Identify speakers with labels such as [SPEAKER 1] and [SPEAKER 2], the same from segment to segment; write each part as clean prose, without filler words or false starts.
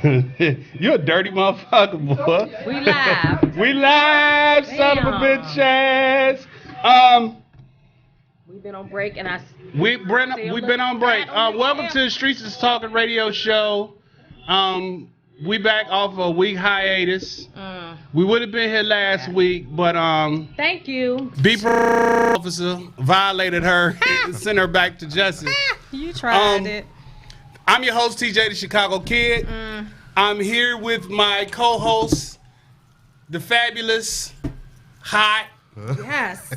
[SPEAKER 1] You're a dirty motherfucker, boy.
[SPEAKER 2] We live.
[SPEAKER 1] We live, son of a
[SPEAKER 2] Damn.
[SPEAKER 1] bitch ass.
[SPEAKER 2] We've been on break, and
[SPEAKER 1] We've been on break. Welcome to the Streetz Talking Radio Show. We back off a week hiatus. We would have been here last week, but
[SPEAKER 2] thank you.
[SPEAKER 1] Beeper officer violated her and sent her back to justice.
[SPEAKER 2] You tried it.
[SPEAKER 1] I'm your host, TJ the Chicago Kid. I'm here with my co-host, the fabulous, hot,
[SPEAKER 2] Yes.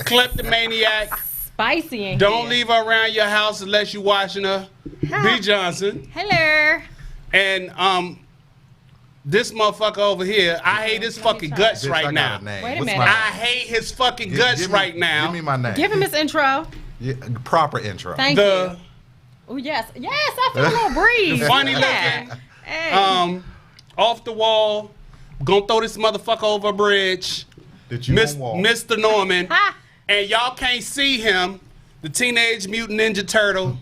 [SPEAKER 1] kleptomaniac.
[SPEAKER 2] Spicy in
[SPEAKER 1] Don't
[SPEAKER 2] here.
[SPEAKER 1] leave her around your house unless you're washing her. B. Johnson.
[SPEAKER 2] Hello.
[SPEAKER 1] And this motherfucker over here, I hate his fucking guts right now.
[SPEAKER 2] Wait a minute.
[SPEAKER 1] I hate his fucking guts right now.
[SPEAKER 3] Give me my name.
[SPEAKER 2] Give him his intro.
[SPEAKER 3] Yeah, proper intro.
[SPEAKER 2] Thank you. Oh yes, I feel a little breeze.
[SPEAKER 1] Funny
[SPEAKER 2] Yeah.
[SPEAKER 1] looking,
[SPEAKER 2] Hey.
[SPEAKER 1] off the wall, gonna throw this motherfucker over a bridge.
[SPEAKER 3] That you won't walk.
[SPEAKER 1] Mr. Norman.
[SPEAKER 2] Ha.
[SPEAKER 1] And y'all can't see him, the Teenage Mutant Ninja Turtle,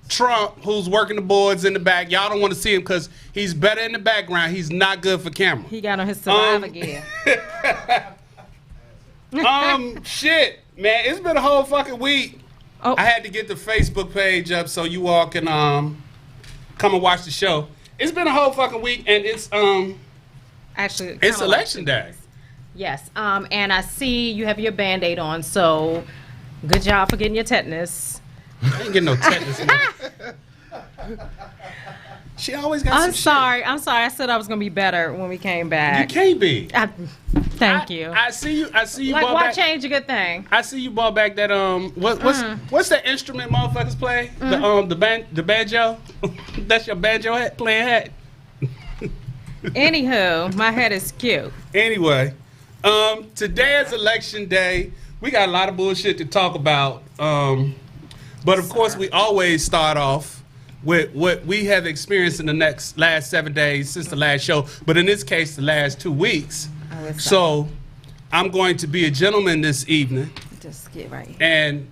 [SPEAKER 1] Trump, who's working the boards in the back. Y'all don't want to see him because he's better in the background. He's not good for camera.
[SPEAKER 2] He got on his survivor gear.
[SPEAKER 1] Shit, man, it's been a whole fucking week.
[SPEAKER 2] Oh.
[SPEAKER 1] I had to get the Facebook page up so you all can come and watch the show. It's been a whole fucking week, and it's
[SPEAKER 2] Actually,
[SPEAKER 1] it's
[SPEAKER 2] kinda
[SPEAKER 1] election
[SPEAKER 2] like-
[SPEAKER 1] day.
[SPEAKER 2] Yes. And I see you have your Band-Aid on, so good job for getting your tetanus.
[SPEAKER 1] I ain't getting no tetanus. She always got some
[SPEAKER 2] I'm sorry. I said I was gonna be better when we came
[SPEAKER 1] shit.
[SPEAKER 2] back.
[SPEAKER 1] You can't be.
[SPEAKER 2] Thank you.
[SPEAKER 1] I see you.
[SPEAKER 2] Like,
[SPEAKER 1] brought
[SPEAKER 2] why
[SPEAKER 1] back,
[SPEAKER 2] change a good thing?
[SPEAKER 1] I see you brought back that what's that instrument motherfuckers play? The banjo. That's your banjo playing hat.
[SPEAKER 2] Anywho, my head is cute.
[SPEAKER 1] Anyway, today is election day. We got a lot of bullshit to talk about. But of course, we always start off with what we have experienced in the last 7 days since the last show. But in this case, the last 2 weeks. So I'm going to be a gentleman this evening
[SPEAKER 2] Just get right here.
[SPEAKER 1] and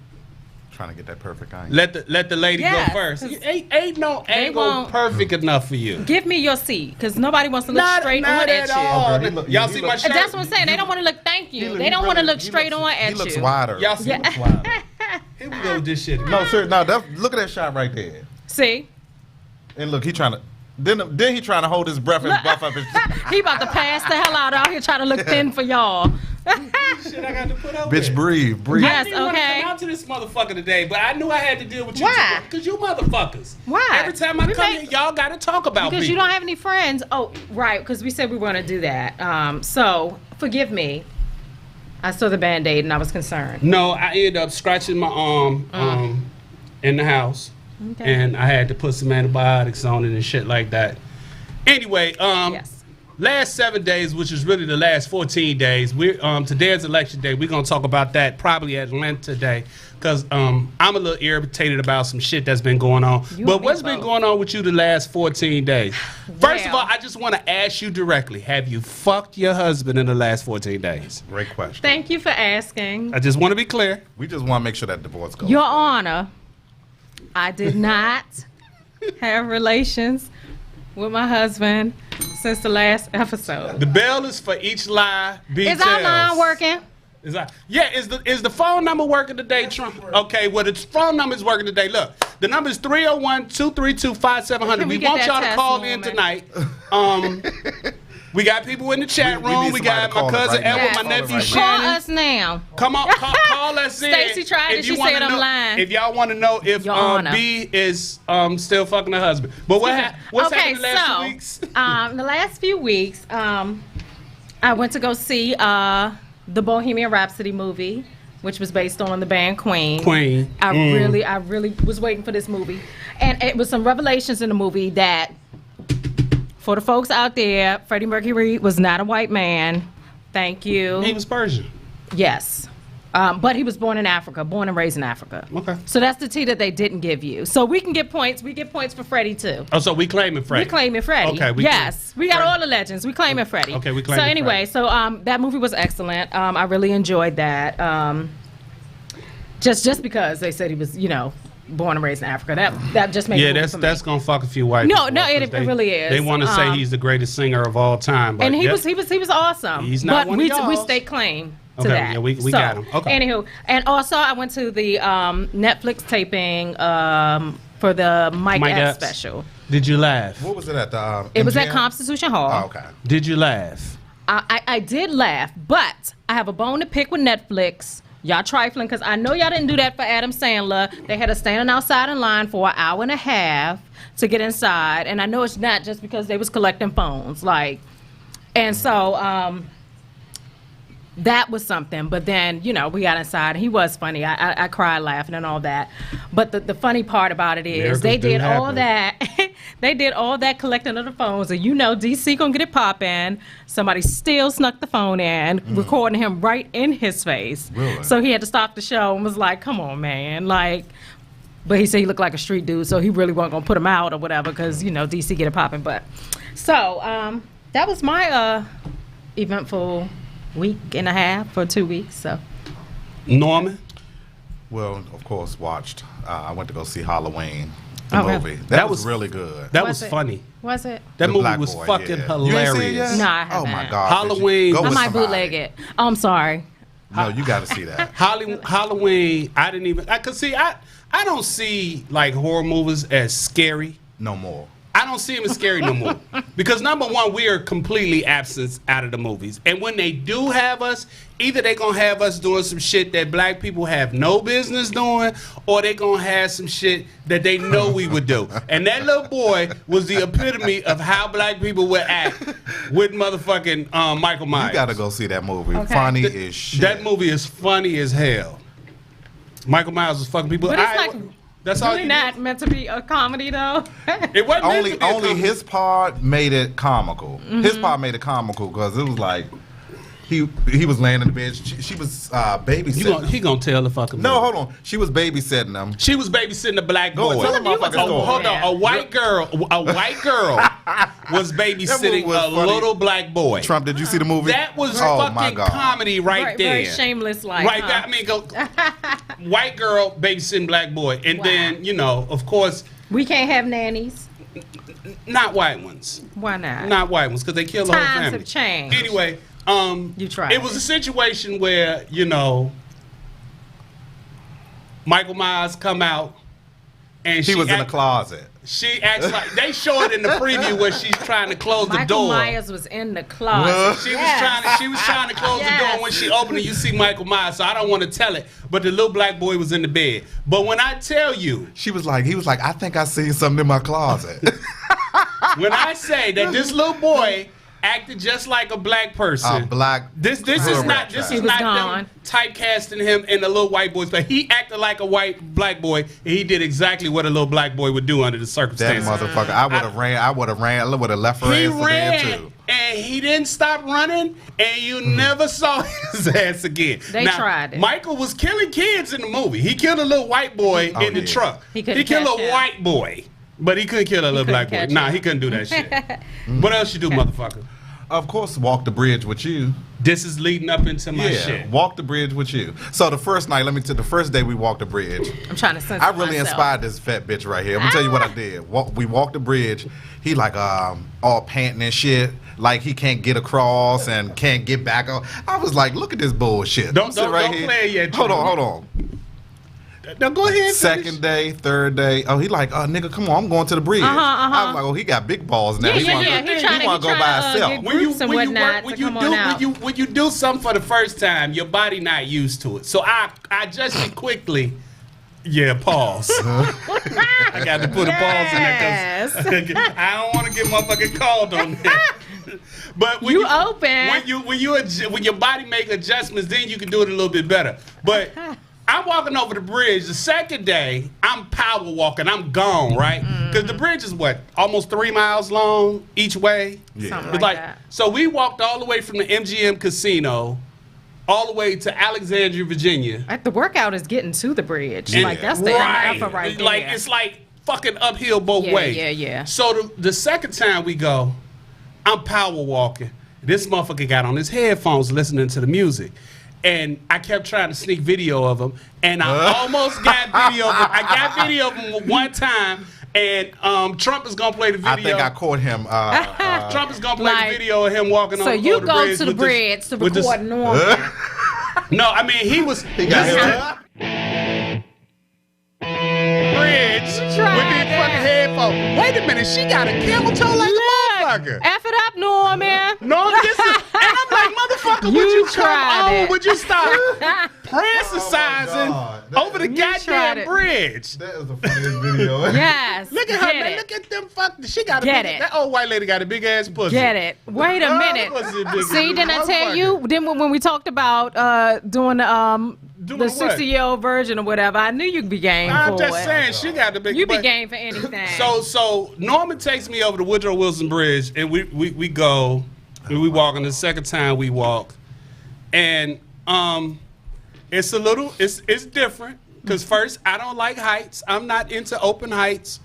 [SPEAKER 3] Trying to get that perfect angle.
[SPEAKER 1] let the lady
[SPEAKER 2] Yes,
[SPEAKER 1] go first.
[SPEAKER 2] 'cause
[SPEAKER 1] Ain't no angle
[SPEAKER 2] won't-
[SPEAKER 1] perfect enough for you.
[SPEAKER 2] Give me your seat, because nobody wants to look straight on at you.
[SPEAKER 1] all.
[SPEAKER 3] Okay, he look-
[SPEAKER 1] Y'all
[SPEAKER 3] he
[SPEAKER 1] see
[SPEAKER 3] look-
[SPEAKER 1] my shirt?
[SPEAKER 2] That's what I'm saying. They don't want to look. Thank you. They don't want to look straight on at you.
[SPEAKER 3] He looks wider.
[SPEAKER 1] Y'all see?
[SPEAKER 2] Yeah.
[SPEAKER 3] He looks wider.
[SPEAKER 1] Here we go with this shit.
[SPEAKER 3] No, sir. No, look at that shot right there.
[SPEAKER 2] See,
[SPEAKER 3] And look, he trying to. Then he trying to hold his breath and buff up his.
[SPEAKER 2] he about to pass the hell out here trying to look thin for y'all.
[SPEAKER 1] Shit I got to put up
[SPEAKER 3] Bitch,
[SPEAKER 1] with.
[SPEAKER 3] breathe.
[SPEAKER 2] Yes,
[SPEAKER 1] I didn't want to
[SPEAKER 2] okay.
[SPEAKER 1] come out to this motherfucker today, but I knew I had to deal with you.
[SPEAKER 2] Why?
[SPEAKER 1] Because you motherfuckers.
[SPEAKER 2] Why?
[SPEAKER 1] Every time I
[SPEAKER 2] We
[SPEAKER 1] come
[SPEAKER 2] make-
[SPEAKER 1] here, y'all got to talk about
[SPEAKER 2] Because
[SPEAKER 1] me.
[SPEAKER 2] you don't have any friends. Oh, right. Because we said we were going to do that. So forgive me. I saw the Band-Aid and I was concerned.
[SPEAKER 1] No, I ended up scratching my arm in the house.
[SPEAKER 2] Okay.
[SPEAKER 1] And I had to put some antibiotics on it and shit like that. Anyway,
[SPEAKER 2] Yes.
[SPEAKER 1] last 7 days, which is really the last 14 days, we're today is election day. We're gonna talk about that probably at length today, because I'm a little irritated about some shit that's been going on.
[SPEAKER 2] You
[SPEAKER 1] But
[SPEAKER 2] and me
[SPEAKER 1] what's been
[SPEAKER 2] both.
[SPEAKER 1] going on with you the last 14 days? First of
[SPEAKER 2] Well-
[SPEAKER 1] all, I just want to ask you directly: have you fucked your husband in the last 14 days?
[SPEAKER 3] Great question.
[SPEAKER 2] Thank you for asking.
[SPEAKER 1] I just want to be clear.
[SPEAKER 3] We just want to make sure that divorce goes.
[SPEAKER 2] Your Honor, I did not have relations with my husband since the last episode.
[SPEAKER 1] The bell is for each lie.
[SPEAKER 2] Is our line working?
[SPEAKER 1] Is the phone number working today, Trump? Okay, well, the phone number is working today. Look, the number is 301-232-5700.
[SPEAKER 2] Can we
[SPEAKER 1] We
[SPEAKER 2] get
[SPEAKER 1] want
[SPEAKER 2] that
[SPEAKER 1] y'all to
[SPEAKER 2] test
[SPEAKER 1] call
[SPEAKER 2] moment?
[SPEAKER 1] in tonight. We got people in the chat
[SPEAKER 3] We
[SPEAKER 1] room.
[SPEAKER 3] need
[SPEAKER 1] We
[SPEAKER 3] somebody
[SPEAKER 1] got
[SPEAKER 3] to
[SPEAKER 1] my
[SPEAKER 3] call us
[SPEAKER 1] cousin
[SPEAKER 3] right now.
[SPEAKER 1] Edward, my
[SPEAKER 3] Call us
[SPEAKER 1] nephew
[SPEAKER 3] right now.
[SPEAKER 2] Call
[SPEAKER 1] Shannon.
[SPEAKER 2] us now.
[SPEAKER 1] Come on, call us in.
[SPEAKER 2] Stacey tried it.
[SPEAKER 1] If
[SPEAKER 2] She
[SPEAKER 1] you wanna
[SPEAKER 2] said I'm
[SPEAKER 1] know-
[SPEAKER 2] lying.
[SPEAKER 1] If y'all want to know if
[SPEAKER 2] Your Honor.
[SPEAKER 1] B is still fucking her husband. But what's happened the last 2 weeks?
[SPEAKER 2] The last few weeks, I went to go see the Bohemian Rhapsody movie, which was based on the band Queen.
[SPEAKER 1] Queen.
[SPEAKER 2] I really was waiting for this movie, and it was some revelations in the movie that, for the folks out there, Freddie Mercury was not a white man. Thank you.
[SPEAKER 1] He was Persian.
[SPEAKER 2] Yes. But he was born in Africa, born and raised in Africa.
[SPEAKER 1] Okay.
[SPEAKER 2] So that's the tea that they didn't give you. So we can get points. We get points for Freddie too.
[SPEAKER 1] Oh, so we claiming Freddie.
[SPEAKER 2] We claiming Freddie.
[SPEAKER 1] Okay,
[SPEAKER 2] yes, we got
[SPEAKER 1] Freddie.
[SPEAKER 2] all the legends. We claiming Freddie.
[SPEAKER 1] Okay, we
[SPEAKER 2] So
[SPEAKER 1] claiming
[SPEAKER 2] anyway, so that movie was excellent. I really enjoyed that. Just because they said he was, born and raised in Africa. That just makes
[SPEAKER 1] that's gonna fuck a few white
[SPEAKER 2] No,
[SPEAKER 1] people.
[SPEAKER 2] no,
[SPEAKER 1] up,
[SPEAKER 2] it
[SPEAKER 1] 'cause they,
[SPEAKER 2] really is.
[SPEAKER 1] They want to say he's the greatest singer of all time, but
[SPEAKER 2] and he was awesome.
[SPEAKER 1] He's not
[SPEAKER 2] but
[SPEAKER 1] one of
[SPEAKER 2] we
[SPEAKER 1] y'all's.
[SPEAKER 2] stake claim to
[SPEAKER 1] Okay,
[SPEAKER 2] that.
[SPEAKER 1] yeah, we got him. Okay.
[SPEAKER 2] Anywho, and also I went to the Netflix taping for the Mike Epps special.
[SPEAKER 1] Did you laugh?
[SPEAKER 3] What was it at the?
[SPEAKER 2] It was at
[SPEAKER 3] MGM?
[SPEAKER 2] Constitution Hall.
[SPEAKER 3] Oh, okay.
[SPEAKER 1] Did you laugh?
[SPEAKER 2] I did laugh, but I have a bone to pick with Netflix. Y'all trifling because I know y'all didn't do that for Adam Sandler. They had us standing outside in line for an hour and a half to get inside, and I know it's not just because they was collecting phones, like, and so that was something. But then we got inside. And he was funny. I cried laughing and all that. But the funny part about it is
[SPEAKER 1] Miracles
[SPEAKER 2] they
[SPEAKER 1] do
[SPEAKER 2] did all
[SPEAKER 1] happen.
[SPEAKER 2] that. They did all that collecting of the phones, and DC gonna get it popping. Somebody still snuck the phone in, recording him right in his face.
[SPEAKER 3] Really?
[SPEAKER 2] So he had to stop the show and was like, "Come on, man!" Like, but he said he looked like a street dude, so he really wasn't gonna put him out or whatever, because DC get it popping. But so that was my eventful week and a half or 2 weeks. So
[SPEAKER 1] Norman?
[SPEAKER 3] Well, of course, watched. I went to go see Halloween, the
[SPEAKER 2] Oh, really?
[SPEAKER 3] movie.
[SPEAKER 1] That
[SPEAKER 3] That
[SPEAKER 1] was-
[SPEAKER 3] was really good.
[SPEAKER 1] That
[SPEAKER 2] Was
[SPEAKER 1] was
[SPEAKER 2] it?
[SPEAKER 1] funny.
[SPEAKER 2] was it?
[SPEAKER 1] That
[SPEAKER 3] The
[SPEAKER 1] movie
[SPEAKER 3] Black
[SPEAKER 1] was
[SPEAKER 3] Boy,
[SPEAKER 1] fucking
[SPEAKER 3] yeah. You ain't seen it yet?
[SPEAKER 1] hilarious.
[SPEAKER 2] No, I
[SPEAKER 3] Oh my
[SPEAKER 2] haven't.
[SPEAKER 3] God!
[SPEAKER 1] Halloween-
[SPEAKER 3] Go
[SPEAKER 2] I
[SPEAKER 3] with
[SPEAKER 2] might
[SPEAKER 3] somebody.
[SPEAKER 2] bootleg it. Oh, I'm sorry.
[SPEAKER 3] No, you got to see that.
[SPEAKER 1] Halloween, I didn't even. I could see. I don't see like horror movies as scary.
[SPEAKER 3] No more.
[SPEAKER 1] I don't see them as scary no more. Because number one, we are completely absent out of the movies. And when they do have us, either they're going to have us doing some shit that black people have no business doing, or they're going to have some shit that they know we would do. And that little boy was the epitome of how black people would act with motherfucking Michael Myers.
[SPEAKER 3] You got to go see that movie.
[SPEAKER 2] Okay.
[SPEAKER 3] Funny as shit.
[SPEAKER 1] That movie is funny as hell. Michael Myers was fucking people.
[SPEAKER 2] But it's like
[SPEAKER 1] that's all
[SPEAKER 2] really
[SPEAKER 1] you
[SPEAKER 2] not meant to be a comedy, though.
[SPEAKER 1] It wasn't meant to be a
[SPEAKER 3] only
[SPEAKER 1] comedy.
[SPEAKER 3] his part made it comical. His part made it comical because it was like he was laying in the bed. She was babysitting.
[SPEAKER 1] He
[SPEAKER 3] him.
[SPEAKER 1] gonna tell the fucking
[SPEAKER 3] No,
[SPEAKER 1] movie.
[SPEAKER 3] hold on. She was babysitting him.
[SPEAKER 1] She was babysitting a black
[SPEAKER 3] Go
[SPEAKER 1] boy.
[SPEAKER 3] and tell the motherfucking story.
[SPEAKER 1] Hold on, a white girl was babysitting
[SPEAKER 3] was
[SPEAKER 1] a
[SPEAKER 3] funny.
[SPEAKER 1] little black boy.
[SPEAKER 3] Trump, did you see the movie?
[SPEAKER 1] That was
[SPEAKER 3] Oh, my
[SPEAKER 1] fucking
[SPEAKER 3] God.
[SPEAKER 1] comedy right there.
[SPEAKER 2] Very shameless, like.
[SPEAKER 1] Right,
[SPEAKER 2] huh?
[SPEAKER 1] that, I mean, go white girl babysitting black boy, and
[SPEAKER 2] Wow.
[SPEAKER 1] then of course,
[SPEAKER 2] We can't have nannies.
[SPEAKER 1] not white ones,
[SPEAKER 2] Why not?
[SPEAKER 1] not white ones, because they kill the whole
[SPEAKER 2] Times
[SPEAKER 1] family.
[SPEAKER 2] have changed.
[SPEAKER 1] Anyway,
[SPEAKER 2] You tried.
[SPEAKER 1] It was a situation where Michael Myers come out, and
[SPEAKER 3] He
[SPEAKER 1] she
[SPEAKER 3] was in the
[SPEAKER 1] act-
[SPEAKER 3] closet.
[SPEAKER 1] She acts like they show it in the preview where she's trying to close the
[SPEAKER 2] Michael
[SPEAKER 1] door.
[SPEAKER 2] Myers was in the closet.
[SPEAKER 1] She
[SPEAKER 2] Yes.
[SPEAKER 1] was trying to close the door,
[SPEAKER 2] Yes.
[SPEAKER 1] and when she opened it, you see Michael Myers. So I don't want to tell it, but the little black boy was in the bed. But when I tell you,
[SPEAKER 3] He was like, I think I seen something in my closet.
[SPEAKER 1] when I say that this little boy acted just like a black person,
[SPEAKER 3] A black.
[SPEAKER 1] This is
[SPEAKER 3] Little
[SPEAKER 1] not
[SPEAKER 3] rat
[SPEAKER 1] this
[SPEAKER 3] child.
[SPEAKER 2] He
[SPEAKER 1] is
[SPEAKER 2] was
[SPEAKER 1] not
[SPEAKER 2] gone.
[SPEAKER 1] them typecasting him in a little white boy's place. He acted like a white black boy, and he did exactly what a little black boy would do under the
[SPEAKER 3] That
[SPEAKER 1] circumstances.
[SPEAKER 3] motherfucker. I would have ran. I would have left her
[SPEAKER 1] He
[SPEAKER 3] ass to bed
[SPEAKER 1] ran,
[SPEAKER 3] too.
[SPEAKER 1] and he didn't stop running, and you never saw his ass again.
[SPEAKER 2] They tried it.
[SPEAKER 1] Michael was killing kids in the movie. He killed a little white boy in the
[SPEAKER 3] yeah.
[SPEAKER 1] truck.
[SPEAKER 2] He couldn't
[SPEAKER 1] killed
[SPEAKER 2] catch
[SPEAKER 1] a
[SPEAKER 2] him.
[SPEAKER 1] white boy, but he couldn't kill a little
[SPEAKER 2] couldn't
[SPEAKER 1] black boy.
[SPEAKER 2] catch
[SPEAKER 1] Nah,
[SPEAKER 2] him.
[SPEAKER 1] he couldn't do that shit. What else you do, motherfucker?
[SPEAKER 3] Of course, walk the bridge with you.
[SPEAKER 1] This is leading up into my shit.
[SPEAKER 3] walk the bridge with you. So the first night, the first day we walked the bridge,
[SPEAKER 2] I'm trying to censor
[SPEAKER 3] I really
[SPEAKER 2] myself.
[SPEAKER 3] inspired this fat bitch right here. I'm gonna tell you what I did. We walked the bridge. He like all panting and shit, like he can't get across and can't get back on. I was like, look at this bullshit.
[SPEAKER 1] Don't
[SPEAKER 3] Sit right here.
[SPEAKER 1] play it yet,
[SPEAKER 3] Hold
[SPEAKER 1] Drew.
[SPEAKER 3] on.
[SPEAKER 1] Now go ahead.
[SPEAKER 3] Second day, third day. Oh, he like, nigga, come on, I'm going to the bridge. I was like, oh, he got big balls now.
[SPEAKER 2] Yeah,
[SPEAKER 3] he
[SPEAKER 2] yeah,
[SPEAKER 3] wanna
[SPEAKER 2] yeah.
[SPEAKER 3] go,
[SPEAKER 2] He trying to-
[SPEAKER 3] wanna
[SPEAKER 2] he
[SPEAKER 3] go by
[SPEAKER 2] trying to,
[SPEAKER 3] himself.
[SPEAKER 2] get groups and whatnot to come on out.
[SPEAKER 1] When you do something for the first time, your body not used to it. So I adjusted quickly. Yeah, pause. I got to put a pause in there because I don't want to get motherfucking called on that. But when
[SPEAKER 2] You open.
[SPEAKER 1] when your body make adjustments, then you can do it a little bit better. But I'm walking over the bridge. The second day, I'm power walking. I'm gone, right? Because the bridge is almost 3 miles long each way.
[SPEAKER 3] Yeah.
[SPEAKER 2] Something
[SPEAKER 1] It's
[SPEAKER 2] like that.
[SPEAKER 1] So we walked all the way from the MGM casino all the way to Alexandria, Virginia.
[SPEAKER 2] The workout is getting to the bridge.
[SPEAKER 3] Yeah.
[SPEAKER 2] Like that's the effort right there.
[SPEAKER 1] Like it's like fucking uphill both
[SPEAKER 2] Yeah,
[SPEAKER 1] ways.
[SPEAKER 2] yeah.
[SPEAKER 1] So the second time we go, I'm power walking. This motherfucker got on his headphones listening to the music. and I kept trying to sneak video of him, and I almost got video of him. I got video of him one time, and Trump is gonna play the video.
[SPEAKER 3] I think I caught him.
[SPEAKER 1] Trump is gonna play the video of him walking on the bridge.
[SPEAKER 2] So you go to the bridge to record Norman.
[SPEAKER 1] No, I mean he was.
[SPEAKER 3] He got him.
[SPEAKER 1] Bridge with these fucking headphones. Wait a minute, she got a camel toe like a motherfucker.
[SPEAKER 2] F it up, Norman.
[SPEAKER 1] No, this is, and I'm like, motherfucker, would you come
[SPEAKER 2] tried
[SPEAKER 1] on?
[SPEAKER 2] it.
[SPEAKER 1] Would you stop prancicizing over the
[SPEAKER 2] tried
[SPEAKER 1] goddamn
[SPEAKER 2] it.
[SPEAKER 1] bridge?
[SPEAKER 3] That is the funniest video.
[SPEAKER 2] Yes.
[SPEAKER 1] Look at her,
[SPEAKER 2] Get
[SPEAKER 1] man.
[SPEAKER 2] it.
[SPEAKER 1] Look at them fucking. She got a
[SPEAKER 2] Get
[SPEAKER 1] big,
[SPEAKER 2] it.
[SPEAKER 1] that old white lady got a big ass pussy.
[SPEAKER 2] Get it. Wait a minute.
[SPEAKER 1] pussy big as
[SPEAKER 2] See,
[SPEAKER 1] a
[SPEAKER 2] didn't I tell you?
[SPEAKER 1] motherfucker.
[SPEAKER 2] Then when we talked about doing the
[SPEAKER 1] Doing what?
[SPEAKER 2] 60-year-old version or whatever, I knew you'd be game
[SPEAKER 1] I'm
[SPEAKER 2] for
[SPEAKER 1] just
[SPEAKER 2] it.
[SPEAKER 1] saying, she got the big.
[SPEAKER 2] You be
[SPEAKER 1] but-
[SPEAKER 2] game for anything.
[SPEAKER 1] So Norman takes me over to Woodrow Wilson Bridge, and we go, and we walk. And the second time we walk, and it's a little, it's different because first I don't like heights. I'm not into open heights,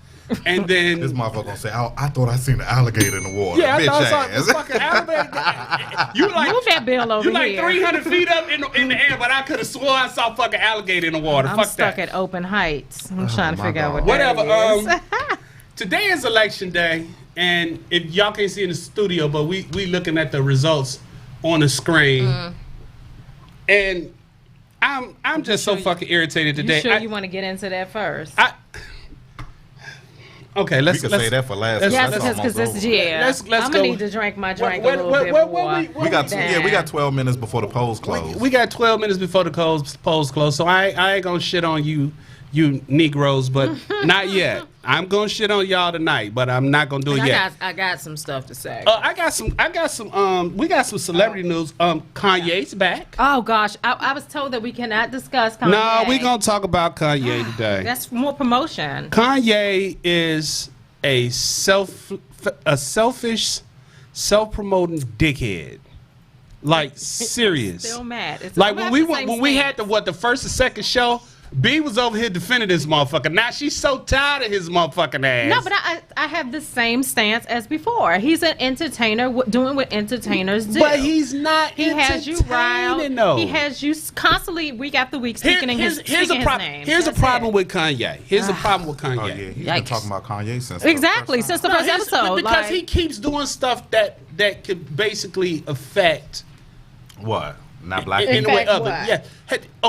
[SPEAKER 1] and then
[SPEAKER 3] This motherfucker gonna say, I thought I seen an alligator in the water.
[SPEAKER 1] yeah, I
[SPEAKER 3] Bitch
[SPEAKER 1] thought
[SPEAKER 3] ass.
[SPEAKER 1] so. Fucking alligator. You like
[SPEAKER 2] Move that bill over
[SPEAKER 1] you like
[SPEAKER 2] here.
[SPEAKER 1] 300 feet up in the air, but I could have swore I saw fucking alligator in the water.
[SPEAKER 2] I'm
[SPEAKER 1] Fuck
[SPEAKER 2] stuck
[SPEAKER 1] that.
[SPEAKER 2] at open heights. I'm trying to
[SPEAKER 3] my
[SPEAKER 2] figure out
[SPEAKER 3] God.
[SPEAKER 2] what
[SPEAKER 1] Whatever.
[SPEAKER 2] that is.
[SPEAKER 1] Today is election day, and if y'all can't see in the studio, but we looking at the results on the screen, and I'm just so fucking irritated today.
[SPEAKER 2] You sure you want to get into that first?
[SPEAKER 1] Okay,
[SPEAKER 3] We
[SPEAKER 1] let's
[SPEAKER 3] could
[SPEAKER 1] let's
[SPEAKER 3] say that for last.
[SPEAKER 1] let's-
[SPEAKER 2] Yes,
[SPEAKER 3] that's
[SPEAKER 2] because
[SPEAKER 3] almost
[SPEAKER 2] this
[SPEAKER 3] over.
[SPEAKER 2] yeah.
[SPEAKER 1] Let's
[SPEAKER 2] I'm
[SPEAKER 1] go.
[SPEAKER 2] gonna need to drink my drink
[SPEAKER 1] What-
[SPEAKER 2] a little
[SPEAKER 1] what-
[SPEAKER 2] bit
[SPEAKER 1] what-
[SPEAKER 2] more.
[SPEAKER 1] what
[SPEAKER 3] We got
[SPEAKER 2] Damn.
[SPEAKER 3] we got 12 minutes before the polls close.
[SPEAKER 1] we got 12 minutes before the polls close, so I ain't gonna shit on you Negroes, but not yet. I'm gonna shit on y'all tonight, but I'm not gonna do it yet.
[SPEAKER 2] I got some stuff to say.
[SPEAKER 1] I got some we got some celebrity news. Kanye's back.
[SPEAKER 2] Oh gosh, I was told that we cannot discuss Kanye.
[SPEAKER 1] No, we gonna talk about Kanye today.
[SPEAKER 2] That's more promotion.
[SPEAKER 1] Kanye is a selfish, self-promoting dickhead. Like serious.
[SPEAKER 2] Still mad.
[SPEAKER 1] Like when we had the first and second show, B was over here defending this motherfucker. Now she's so tired of his motherfucking ass.
[SPEAKER 2] No, but I have the same stance as before. He's an entertainer doing what entertainers do.
[SPEAKER 1] But he's not.
[SPEAKER 2] He has you riled.
[SPEAKER 1] though.
[SPEAKER 2] He has you constantly week after week speaking
[SPEAKER 1] here's
[SPEAKER 2] his
[SPEAKER 1] problem.
[SPEAKER 2] name.
[SPEAKER 1] Here's
[SPEAKER 2] That's
[SPEAKER 1] a problem
[SPEAKER 2] it.
[SPEAKER 1] with Kanye. Here's a problem with Kanye.
[SPEAKER 3] Oh yeah, he's
[SPEAKER 2] Yikes.
[SPEAKER 3] been talking about Kanye since
[SPEAKER 2] Exactly,
[SPEAKER 3] the
[SPEAKER 2] since
[SPEAKER 3] first
[SPEAKER 2] the first
[SPEAKER 1] here's-
[SPEAKER 2] episode.
[SPEAKER 1] because
[SPEAKER 2] like,
[SPEAKER 1] he keeps doing stuff that could basically affect
[SPEAKER 3] time. What? Not black
[SPEAKER 1] in
[SPEAKER 3] people.
[SPEAKER 1] a way
[SPEAKER 2] Affect
[SPEAKER 1] of it.
[SPEAKER 2] what?
[SPEAKER 1] Yeah.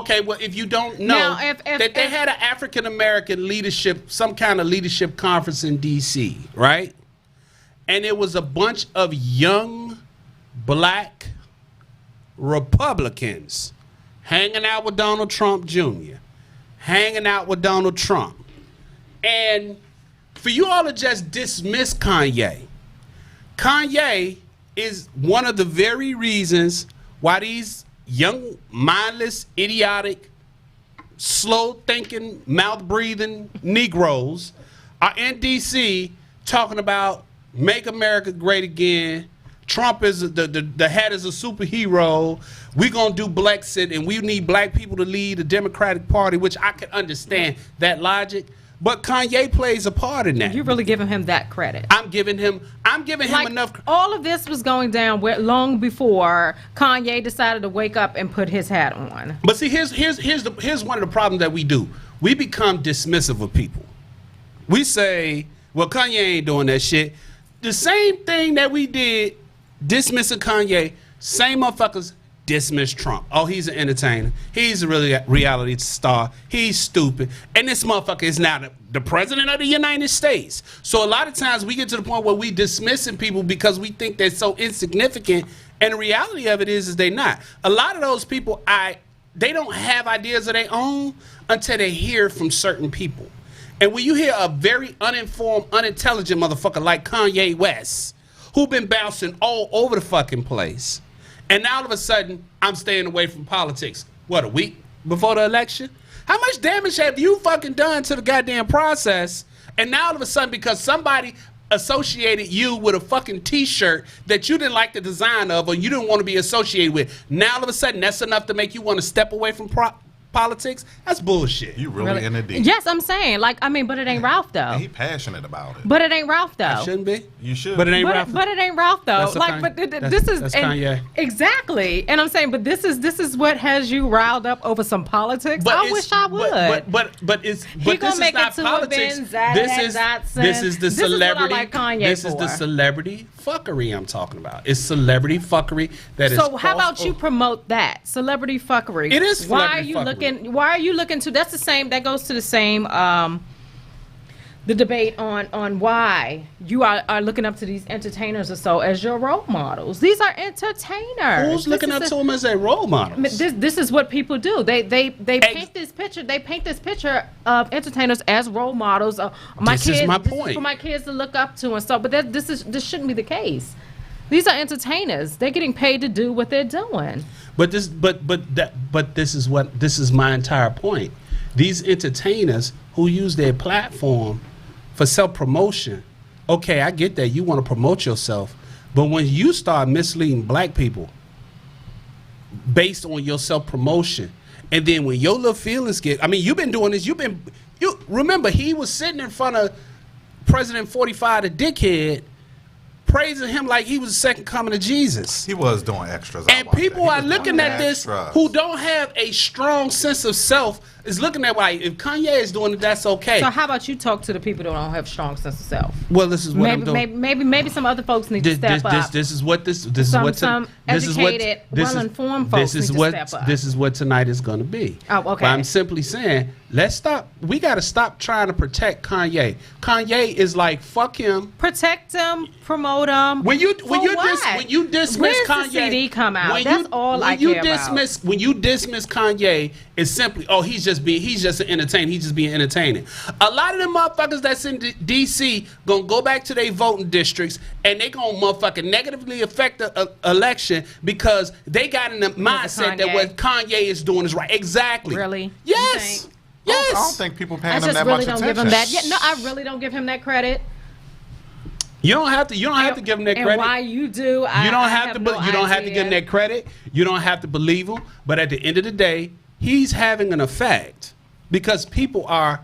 [SPEAKER 1] Okay. Well, if you don't know
[SPEAKER 2] Now, if-
[SPEAKER 1] that they had an African American leadership, some kind of leadership conference in D.C., right? And it was a bunch of young black Republicans hanging out with Donald Trump Jr., hanging out with Donald Trump. And for you all to just dismiss Kanye is one of the very reasons why these young, mindless, idiotic, slow-thinking, mouth-breathing Negroes are in D.C. talking about make America great again. Trump is the hat is a superhero. We're gonna do Blexit, and we need black people to lead the Democratic Party, which I can understand that logic. But Kanye plays a part in that.
[SPEAKER 2] you really giving him that credit.
[SPEAKER 1] I'm giving him
[SPEAKER 2] Like,
[SPEAKER 1] enough.
[SPEAKER 2] all of this was going down long before Kanye decided to wake up and put his hat on.
[SPEAKER 1] But see, here's one of the problems that we do. We become dismissive of people. We say, well, Kanye ain't doing that shit. The same thing that we did dismissing Kanye, same motherfuckers dismiss Trump. Oh, he's an entertainer. He's a reality star. He's stupid. And this motherfucker is now the president of the United States. So a lot of times we get to the point where we dismissing people because we think they're so insignificant. And the reality of it is they're not. A lot of those people, they don't have ideas of their own until they hear from certain people. And when you hear a very uninformed, unintelligent motherfucker like Kanye West, who been bouncing all over the fucking place, and now all of a sudden, I'm staying away from politics. What, a week before the election? How much damage have you fucking done to the goddamn process? And now all of a sudden, because somebody associated you with a fucking t-shirt that you didn't like the design of or you didn't want to be associated with, now all of a sudden, that's enough to make you want to step away from politics, that's bullshit.
[SPEAKER 3] You really in the deep.
[SPEAKER 2] Yes, I'm saying. Like, I mean, but it ain't Ralph though.
[SPEAKER 3] And he passionate about it.
[SPEAKER 2] But it ain't Ralph though.
[SPEAKER 1] Shouldn't be.
[SPEAKER 3] You should.
[SPEAKER 1] But it ain't Ralph.
[SPEAKER 2] But it ain't Ralph though.
[SPEAKER 1] That's a
[SPEAKER 2] Like,
[SPEAKER 1] Kanye-
[SPEAKER 2] but
[SPEAKER 1] that's-
[SPEAKER 2] this is
[SPEAKER 1] that's
[SPEAKER 2] and-
[SPEAKER 1] Kanye.
[SPEAKER 2] Exactly. And I'm saying, but this is what has you riled up over some politics. I
[SPEAKER 1] it's-
[SPEAKER 2] wish I would.
[SPEAKER 1] But it's
[SPEAKER 2] He
[SPEAKER 1] but
[SPEAKER 2] gonna
[SPEAKER 1] this
[SPEAKER 2] make
[SPEAKER 1] is not
[SPEAKER 2] it to
[SPEAKER 1] politics.
[SPEAKER 2] a Ben Zad
[SPEAKER 1] This
[SPEAKER 2] and
[SPEAKER 1] is
[SPEAKER 2] Dotson.
[SPEAKER 1] this is the
[SPEAKER 2] This is what I
[SPEAKER 1] celebrity.
[SPEAKER 2] like Kanye
[SPEAKER 1] this is the
[SPEAKER 2] for.
[SPEAKER 1] celebrity fuckery I'm talking about. It's celebrity fuckery that is.
[SPEAKER 2] So how about
[SPEAKER 1] crossed
[SPEAKER 2] you
[SPEAKER 1] over.
[SPEAKER 2] promote that celebrity fuckery?
[SPEAKER 1] It is
[SPEAKER 2] Why are
[SPEAKER 1] celebrity
[SPEAKER 2] you
[SPEAKER 1] fuckery.
[SPEAKER 2] looking? Why are you looking to? That's the same. That goes to the same. The debate on why you are looking up to these entertainers or so as your role models. These are entertainers.
[SPEAKER 1] Who's looking up to them as their role models?
[SPEAKER 2] This is what people do. They paint this picture. They paint this picture of entertainers as role models.
[SPEAKER 1] This is my
[SPEAKER 2] This is
[SPEAKER 1] point.
[SPEAKER 2] for my kids to look up to and stuff. But this shouldn't be the case. These are entertainers. They're getting paid to do what they're doing.
[SPEAKER 1] But this is my entire point. These entertainers who use their platform for self-promotion. Okay, I get that you want to promote yourself, but when you start misleading black people based on your self-promotion, and then when your little feelings get, I mean, you've been doing this. You remember he was sitting in front of President 45, the dickhead, praising him like he was the second coming of Jesus.
[SPEAKER 3] He was doing extras.
[SPEAKER 1] And people are looking at this
[SPEAKER 3] extras.
[SPEAKER 1] who don't have a strong sense of self is looking at like, if Kanye is doing it, that's okay.
[SPEAKER 2] So how about you talk to the people that don't have strong sense of self?
[SPEAKER 1] Well, this is what I'm doing.
[SPEAKER 2] Maybe some other folks need to step up.
[SPEAKER 1] This is what
[SPEAKER 2] Some educated, well-informed folks need to step up.
[SPEAKER 1] This is what tonight is going to be.
[SPEAKER 2] Oh, okay.
[SPEAKER 1] But I'm simply saying, let's stop. We got to stop trying to protect Kanye. Kanye is like, fuck him.
[SPEAKER 2] Protect them, promote them.
[SPEAKER 1] When you
[SPEAKER 2] what?
[SPEAKER 1] dismiss
[SPEAKER 2] When's
[SPEAKER 1] Kanye,
[SPEAKER 2] the CD come out?
[SPEAKER 1] when
[SPEAKER 2] That's all I care about.
[SPEAKER 1] When you dismiss Kanye, it's simply, oh, he's just an entertainer. He's just being entertaining. A lot of them motherfuckers that's in D.C. gonna go back to their voting districts and they gonna motherfucking negatively affect the election because they got in the mindset that what Kanye is doing is right. Exactly.
[SPEAKER 2] Really?
[SPEAKER 1] Yes. Yes.
[SPEAKER 3] I don't think people paying
[SPEAKER 2] I
[SPEAKER 3] him
[SPEAKER 2] just
[SPEAKER 3] that
[SPEAKER 2] really
[SPEAKER 3] much
[SPEAKER 2] don't
[SPEAKER 3] attention.
[SPEAKER 2] give him that. Yeah, no, I really don't give him that credit.
[SPEAKER 1] You don't have to give him that credit.
[SPEAKER 2] And why you do?
[SPEAKER 1] You don't have to give him that credit. You don't have to believe him. But at the end of the day, he's having an effect because people are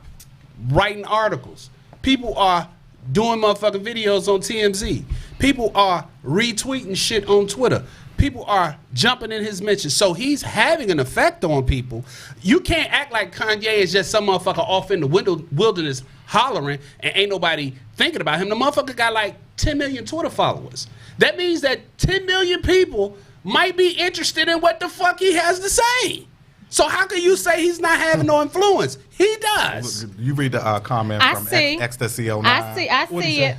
[SPEAKER 1] writing articles. People are doing motherfucking videos on TMZ. People are retweeting shit on Twitter. People are jumping in his mentions. So he's having an effect on people. You can't act like Kanye is just some motherfucker off in the wilderness hollering and ain't nobody thinking about him. The motherfucker got like 10 million Twitter followers. That means that 10 million people might be interested in what the fuck he has to say. So how can you say he's not having no influence? He does.
[SPEAKER 3] You read the comment from Ecstasy09.
[SPEAKER 2] I see it.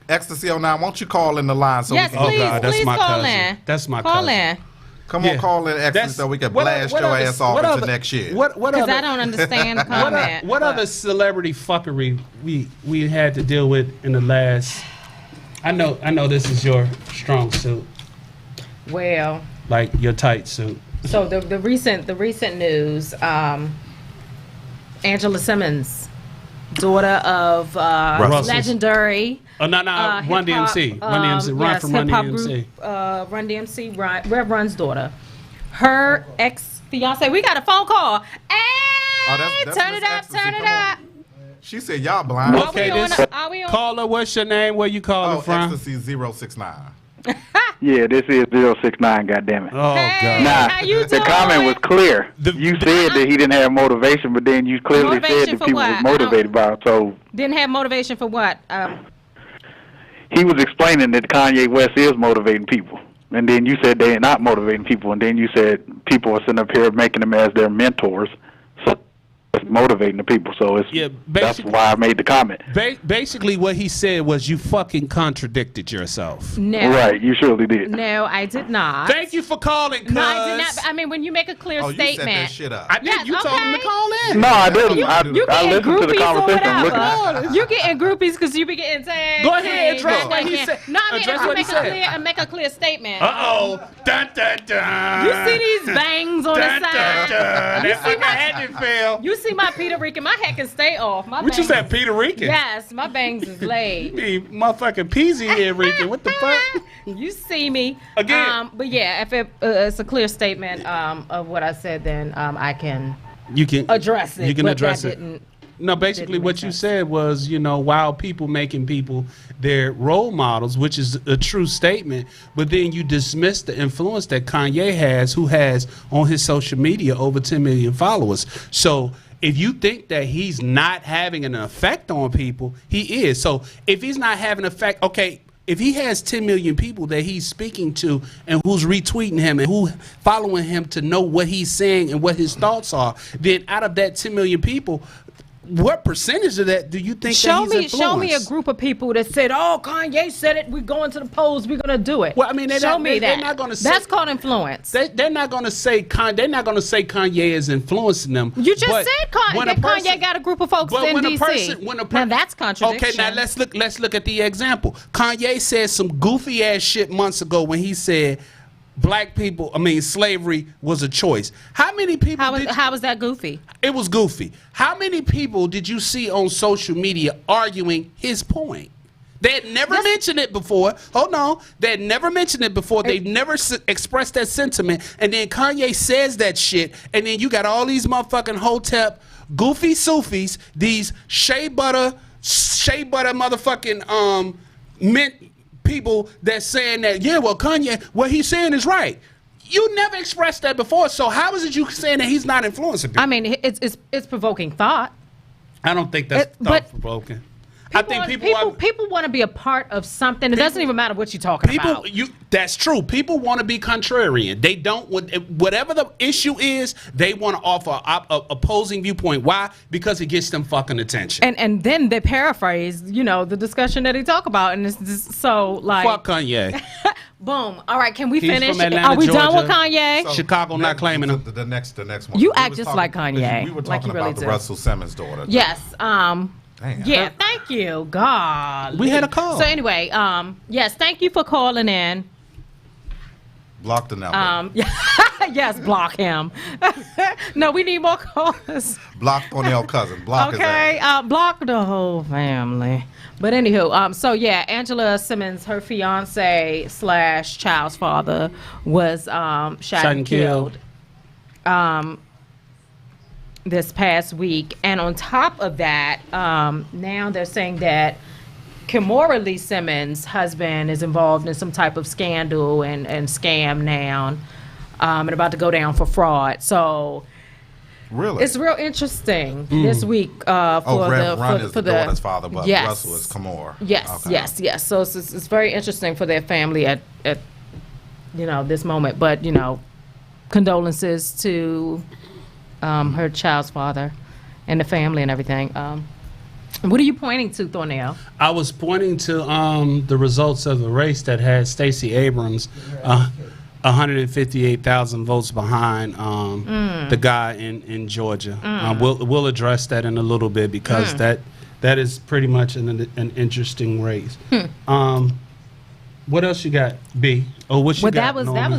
[SPEAKER 3] Ecstasy09, why don't you call in the line so
[SPEAKER 2] Yes,
[SPEAKER 3] we can...
[SPEAKER 2] please,
[SPEAKER 1] God, that's
[SPEAKER 2] please
[SPEAKER 1] my
[SPEAKER 2] call
[SPEAKER 1] cousin.
[SPEAKER 2] in.
[SPEAKER 1] That's my
[SPEAKER 2] call
[SPEAKER 1] cousin.
[SPEAKER 2] in.
[SPEAKER 3] Come
[SPEAKER 1] Yeah.
[SPEAKER 3] on, call in Ecstasy so we can blast your ass off into next shit.
[SPEAKER 2] Because I don't understand the comment.
[SPEAKER 1] What other celebrity fuckery we had to deal with in the last? I know this is your strong suit,
[SPEAKER 2] Well,
[SPEAKER 1] like your tight suit.
[SPEAKER 2] so the recent news, Angela Simmons, daughter of
[SPEAKER 1] Russell's.
[SPEAKER 2] legendary.
[SPEAKER 1] Oh no, Run
[SPEAKER 2] hip-hop,
[SPEAKER 1] DMC, Run DMC, Run
[SPEAKER 2] yes,
[SPEAKER 1] from Run
[SPEAKER 2] hip-hop
[SPEAKER 1] DMC.
[SPEAKER 2] Group, Run DMC, Rev Run's daughter. Her ex-fiance, we got a phone call. Hey,
[SPEAKER 3] that's
[SPEAKER 2] turn
[SPEAKER 3] Miss
[SPEAKER 2] it up,
[SPEAKER 3] Ecstasy.
[SPEAKER 2] turn it
[SPEAKER 3] Come on.
[SPEAKER 2] up.
[SPEAKER 3] She said y'all blind.
[SPEAKER 2] Are
[SPEAKER 1] Okay,
[SPEAKER 2] we on
[SPEAKER 1] this
[SPEAKER 2] a- are we on-
[SPEAKER 1] caller. What's your name? Where you calling
[SPEAKER 3] Oh,
[SPEAKER 1] from?
[SPEAKER 3] Ecstasy 069.
[SPEAKER 4] Yeah, this is 069, goddammit.
[SPEAKER 1] Oh
[SPEAKER 2] Hey,
[SPEAKER 1] God.
[SPEAKER 2] how you
[SPEAKER 4] the
[SPEAKER 2] doing?
[SPEAKER 4] comment was clear. You said that he didn't have motivation, but then you clearly
[SPEAKER 2] Motivation
[SPEAKER 4] said that
[SPEAKER 2] for
[SPEAKER 4] people
[SPEAKER 2] what?
[SPEAKER 4] was motivated by it. So
[SPEAKER 2] Didn't have motivation for what?
[SPEAKER 4] he was explaining that Kanye West is motivating people. And then you said they're not motivating people. And then you said people are sitting up here making them as their mentors. So it's motivating the people. So it's
[SPEAKER 1] Yeah,
[SPEAKER 4] that's
[SPEAKER 1] basically-
[SPEAKER 4] why I made the comment.
[SPEAKER 1] Basically, what he said was you fucking contradicted yourself.
[SPEAKER 2] No.
[SPEAKER 4] Right, you surely did.
[SPEAKER 2] No, I did not.
[SPEAKER 1] Thank you for calling, cuz.
[SPEAKER 2] No, I did not. I mean, when you make a clear
[SPEAKER 3] Oh, you set that
[SPEAKER 2] statement.
[SPEAKER 3] shit up.
[SPEAKER 1] I did.
[SPEAKER 2] Yes,
[SPEAKER 1] You told him to
[SPEAKER 2] okay.
[SPEAKER 1] call in.
[SPEAKER 4] No, I didn't.
[SPEAKER 2] You
[SPEAKER 4] I
[SPEAKER 2] getting
[SPEAKER 4] listened to the
[SPEAKER 2] groupies or
[SPEAKER 4] conversation. I'm looking at
[SPEAKER 2] whatever. You getting groupies because you be getting tagged.
[SPEAKER 1] Go ahead, address
[SPEAKER 2] tagged,
[SPEAKER 1] what he
[SPEAKER 2] tagged.
[SPEAKER 1] said.
[SPEAKER 2] No, I mean,
[SPEAKER 1] Address
[SPEAKER 2] if you
[SPEAKER 1] what he
[SPEAKER 2] make a
[SPEAKER 1] said.
[SPEAKER 2] clear, make a clear statement.
[SPEAKER 1] Uh-oh. Dun, dun, dun.
[SPEAKER 2] You see these bangs on
[SPEAKER 1] Dun,
[SPEAKER 2] the
[SPEAKER 1] dun,
[SPEAKER 2] side?
[SPEAKER 1] dun.
[SPEAKER 2] You
[SPEAKER 1] That
[SPEAKER 2] see
[SPEAKER 1] fucking
[SPEAKER 2] my-
[SPEAKER 1] head didn't fail.
[SPEAKER 2] You see my Peter Rican? My head can stay off. My
[SPEAKER 1] What you
[SPEAKER 2] bangs
[SPEAKER 1] said, Peter Rican?
[SPEAKER 2] Yes, my bangs is laid.
[SPEAKER 1] Me, motherfucking Peasy here, Rican. What the fuck?
[SPEAKER 2] You see me
[SPEAKER 1] Again.
[SPEAKER 2] But yeah, if it's a clear statement of what I said, then I can
[SPEAKER 1] you can
[SPEAKER 2] address it.
[SPEAKER 1] You can
[SPEAKER 2] but
[SPEAKER 1] address
[SPEAKER 2] that
[SPEAKER 1] it.
[SPEAKER 2] didn't-
[SPEAKER 1] No, basically
[SPEAKER 2] didn't
[SPEAKER 1] what
[SPEAKER 2] make
[SPEAKER 1] you
[SPEAKER 2] sense.
[SPEAKER 1] said was, while people making people their role models, which is a true statement, but then you dismiss the influence that Kanye has, who has on his social media over 10 million followers. So if you think that he's not having an effect on people, he is. So if he's not having an effect, okay, if he has 10 million people that he's speaking to and who's retweeting him and who following him to know what he's saying and what his thoughts are, then out of that 10 million people, what percentage of that do you think
[SPEAKER 2] Show
[SPEAKER 1] that he's
[SPEAKER 2] me
[SPEAKER 1] influenced?
[SPEAKER 2] a group of people that said, "Oh, Kanye said it. We're going to the polls. We're gonna do it."
[SPEAKER 1] Well, I mean, they're
[SPEAKER 2] show
[SPEAKER 1] not-
[SPEAKER 2] me
[SPEAKER 1] they're
[SPEAKER 2] that.
[SPEAKER 1] not gonna say-
[SPEAKER 2] That's called influence.
[SPEAKER 1] They're not going to say Kanye is influencing them.
[SPEAKER 2] You just
[SPEAKER 1] but
[SPEAKER 2] said
[SPEAKER 1] when
[SPEAKER 2] that
[SPEAKER 1] a person-
[SPEAKER 2] Kanye got a group of folks
[SPEAKER 1] But
[SPEAKER 2] in
[SPEAKER 1] when
[SPEAKER 2] DC.
[SPEAKER 1] a person,
[SPEAKER 2] Now that's contradiction.
[SPEAKER 1] Okay, now let's look at the example. Kanye said some goofy ass shit months ago when he said slavery was a choice. How many people?
[SPEAKER 2] How was that goofy?
[SPEAKER 1] It was goofy. How many people did you see on social media arguing his point? They had never mentioned it before. Hold on. They had never mentioned it before. They've never expressed that sentiment. And then Kanye says that shit. And then you got all these motherfucking Hotep goofy Sufis, these shea butter motherfucking mint people that's saying that, yeah, well, Kanye, what he's saying is right. You never expressed that before. So how is it you saying that he's not influencing people?
[SPEAKER 2] I mean, it's provoking thought.
[SPEAKER 1] I don't think that's
[SPEAKER 2] but-
[SPEAKER 1] thought-provoking. I think
[SPEAKER 2] people want to be a part of something. It doesn't even matter what you're talking about.
[SPEAKER 1] That's true. People want to be contrarian. They don't whatever the issue is, they want to offer a opposing viewpoint. Why? Because it gets them fucking attention.
[SPEAKER 2] And then they paraphrase, the discussion that he talked about, and it's just so like
[SPEAKER 1] Fuck Kanye.
[SPEAKER 2] boom. All right, can we
[SPEAKER 1] He's
[SPEAKER 2] finish?
[SPEAKER 1] from Atlanta,
[SPEAKER 2] Are we done
[SPEAKER 1] Georgia.
[SPEAKER 2] with Kanye?
[SPEAKER 3] So,
[SPEAKER 1] Chicago not claiming him.
[SPEAKER 3] The next one.
[SPEAKER 2] You
[SPEAKER 3] We
[SPEAKER 2] act
[SPEAKER 3] was
[SPEAKER 2] just
[SPEAKER 3] talking-
[SPEAKER 2] like Kanye,
[SPEAKER 3] We were
[SPEAKER 2] like
[SPEAKER 3] talking
[SPEAKER 2] you really
[SPEAKER 3] about the
[SPEAKER 2] do.
[SPEAKER 3] Russell Simmons daughter.
[SPEAKER 2] Yes.
[SPEAKER 3] Damn.
[SPEAKER 2] Yeah. Thank you. God.
[SPEAKER 1] We had a call.
[SPEAKER 2] So anyway, yes. Thank you for calling in.
[SPEAKER 3] Block the number.
[SPEAKER 2] Yes, block him. No, we need more callers.
[SPEAKER 3] Block Cornell cousin. Block his
[SPEAKER 2] Okay,
[SPEAKER 3] ass.
[SPEAKER 2] block the whole family. But anywho, so yeah, Angela Simmons, her fiance / child's father, was shot and killed. This past week, and on top of that, now they're saying that Kimora Lee Simmons' husband is involved in some type of scandal and scam now, and about to go down for fraud. So
[SPEAKER 3] Really?
[SPEAKER 2] it's real interesting this week for
[SPEAKER 3] Rev
[SPEAKER 2] the
[SPEAKER 3] Run
[SPEAKER 2] for,
[SPEAKER 3] is
[SPEAKER 2] for
[SPEAKER 3] the daughter's father, but
[SPEAKER 2] yes.
[SPEAKER 3] Russell is Kimora.
[SPEAKER 2] Yes,
[SPEAKER 3] Okay.
[SPEAKER 2] yes. So it's very interesting for their family at this moment. But condolences to her child's father and the family and everything. What are you pointing to, Thornell?
[SPEAKER 1] I was pointing to the results of the race that had Stacey Abrams 158,000 votes behind the guy in Georgia. We'll address that in a little bit because that is pretty much an interesting race. What else you got, B? Oh, what you got?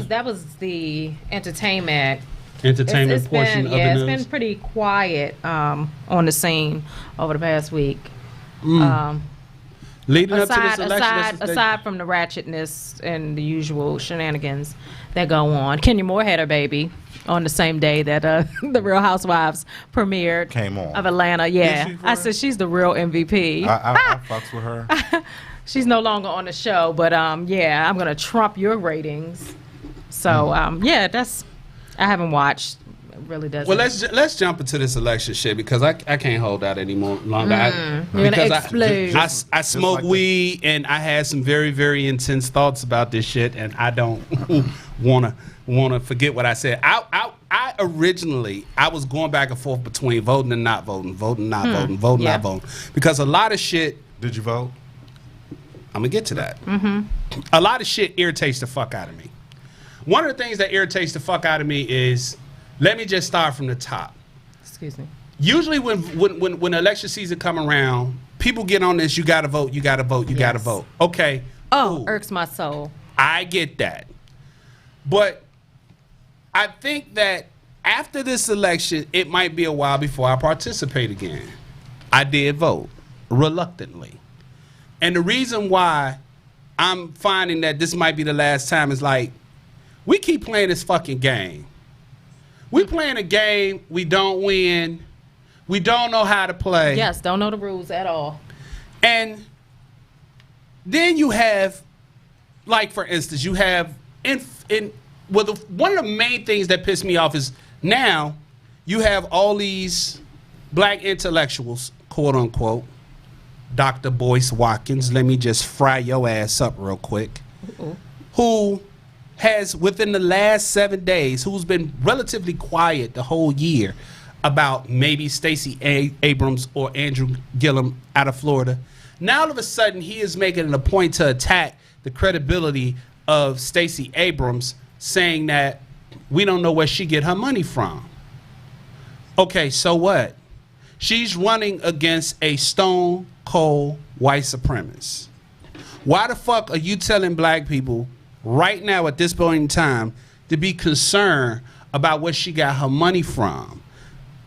[SPEAKER 2] That was the entertainment
[SPEAKER 1] Entertainment portion of the news.
[SPEAKER 2] it's been pretty quiet on the scene over the past week.
[SPEAKER 1] Leading up to this election,
[SPEAKER 2] aside from the ratchetness and the usual shenanigans that go on, Kenya Moore had her baby on the same day that the Real Housewives premiered
[SPEAKER 3] Came on.
[SPEAKER 2] of Atlanta. Yeah,
[SPEAKER 3] Is she for
[SPEAKER 2] I
[SPEAKER 3] real?
[SPEAKER 2] said she's the real MVP.
[SPEAKER 3] I fucks with her.
[SPEAKER 2] She's no longer on the show, but yeah, I'm gonna trump your ratings. So that's I haven't watched. It really doesn't.
[SPEAKER 1] well, let's jump into this election shit because I can't hold out any more longer.
[SPEAKER 2] You're gonna explode.
[SPEAKER 1] I smoke
[SPEAKER 3] like this.
[SPEAKER 1] weed and I had some very, very intense thoughts about this shit, and I don't wanna forget what I said. I originally was going back and forth between voting and not voting, voting, not voting, voting,
[SPEAKER 2] Yeah.
[SPEAKER 1] not voting, because a lot of shit.
[SPEAKER 3] Did you vote?
[SPEAKER 1] I'm gonna get to that. A lot of shit irritates the fuck out of me. One of the things that irritates the fuck out of me is, let me just start from the top.
[SPEAKER 2] Excuse me.
[SPEAKER 1] Usually when election season come around, people get on this, you gotta vote, you gotta vote, you gotta
[SPEAKER 2] Yes.
[SPEAKER 1] vote. Okay.
[SPEAKER 2] Oh,
[SPEAKER 1] cool.
[SPEAKER 2] irks my soul.
[SPEAKER 1] I get that. But I think that after this election, it might be a while before I participate again. I did vote, reluctantly. And the reason why I'm finding that this might be the last time is like, we keep playing this fucking game. We playing a game. We don't win. We don't know how to play.
[SPEAKER 2] Yes, don't know the rules at all.
[SPEAKER 1] And then you have, like for instance, you have one of the main things that piss me off is now you have all these black intellectuals, quote unquote, Dr. Boyce Watkins, let me just fry your ass up real quick, who has within the last 7 days, who's been relatively quiet the whole year about maybe Stacey Abrams or Andrew Gillum out of Florida. Now all of a sudden he is making it a point to attack the credibility of Stacey Abrams, saying that we don't know where she get her money from. Okay, so what? She's running against a stone cold white supremacist. Why the fuck are you telling black people right now at this point in time to be concerned about where she got her money from?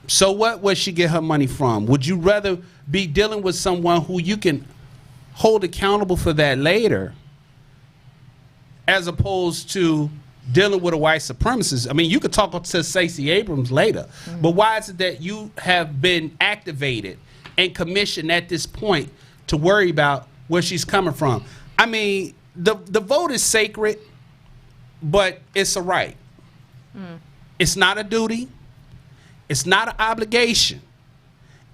[SPEAKER 1] So what would she get her money from? Would you rather be dealing with someone who you can hold accountable for that later, as opposed to dealing with a white supremacist? I mean, you could talk to Stacey Abrams later, but why is it that you have been activated and commissioned at this point to worry about where she's coming from? I mean, the vote is sacred, but it's a right. It's not a duty. It's not an obligation.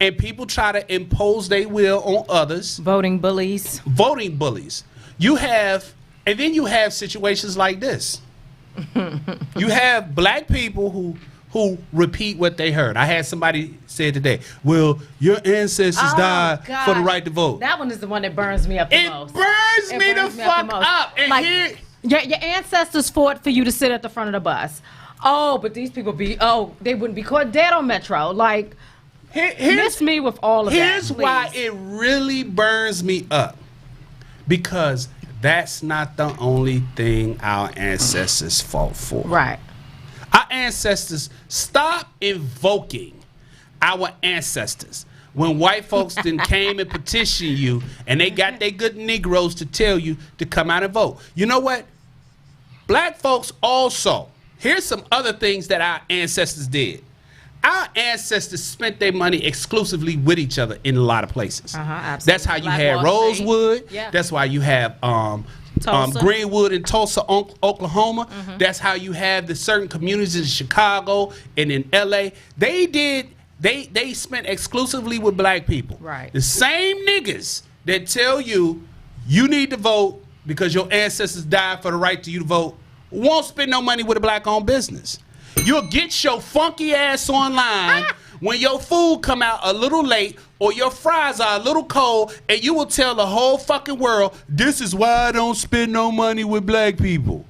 [SPEAKER 1] And people try to impose their will on others.
[SPEAKER 2] Voting bullies.
[SPEAKER 1] Voting bullies. And then you have situations like this. You have black people who repeat what they heard. I had somebody say today, well, your ancestors died for the right to vote.
[SPEAKER 2] That one is the one that burns me up the most.
[SPEAKER 1] Burns me the fuck up. And
[SPEAKER 2] like, your ancestors fought for you to sit at the front of the bus. Oh, but these people they wouldn't be caught dead on Metro. Like, miss me with all of that.
[SPEAKER 1] Here's why it really burns me up. Because that's not the only thing our ancestors fought for.
[SPEAKER 2] Right.
[SPEAKER 1] Our ancestors, stop invoking our ancestors. When white folks then came and petitioned you, and they got their good Negroes to tell you to come out and vote. You know what? Black folks also, here's some other things that our ancestors did. Our ancestors spent their money exclusively with each other in a lot of places.
[SPEAKER 2] Absolutely.
[SPEAKER 1] That's how you had Rosewood.
[SPEAKER 2] Yeah.
[SPEAKER 1] That's why you have Greenwood in Tulsa, Oklahoma. That's how you have the certain communities in Chicago and in LA. They spent exclusively with black people.
[SPEAKER 2] Right.
[SPEAKER 1] The same niggas that tell you need to vote because your ancestors died for the right to you to vote won't spend no money with a black-owned business. You'll get your funky ass online when your food come out a little late or your fries are a little cold, and you will tell the whole fucking world, this is why I don't spend no money with black people.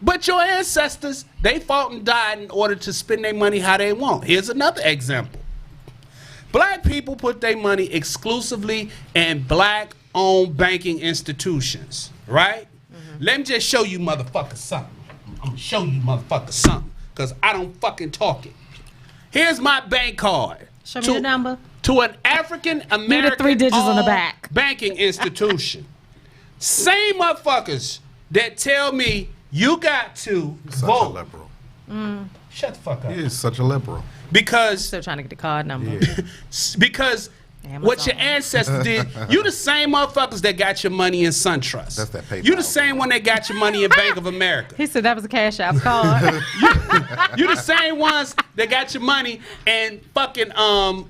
[SPEAKER 1] But your ancestors, they fought and died in order to spend their money how they want. Here's another example. Black people put their money exclusively in black-owned banking institutions, right? Let me just show you motherfuckers something. I'm gonna show you motherfuckers something, because I don't fucking talk it. Here's my bank card.
[SPEAKER 2] Show me the number.
[SPEAKER 1] To an African American
[SPEAKER 2] 3 digits on the back.
[SPEAKER 1] Banking institution. Same motherfuckers that tell me you got to
[SPEAKER 3] Such
[SPEAKER 1] vote.
[SPEAKER 3] a liberal.
[SPEAKER 1] Shut the fuck up.
[SPEAKER 3] He is such a liberal.
[SPEAKER 1] Because
[SPEAKER 2] Still trying to get the card number.
[SPEAKER 1] because
[SPEAKER 2] Amazon.
[SPEAKER 1] what your ancestors did, you the same motherfuckers that got your money in SunTrust.
[SPEAKER 3] That's that PayPal.
[SPEAKER 1] You the same one that got your money in Bank of America.
[SPEAKER 2] He said that was a Cash App card.
[SPEAKER 1] You the same ones that got your money in fucking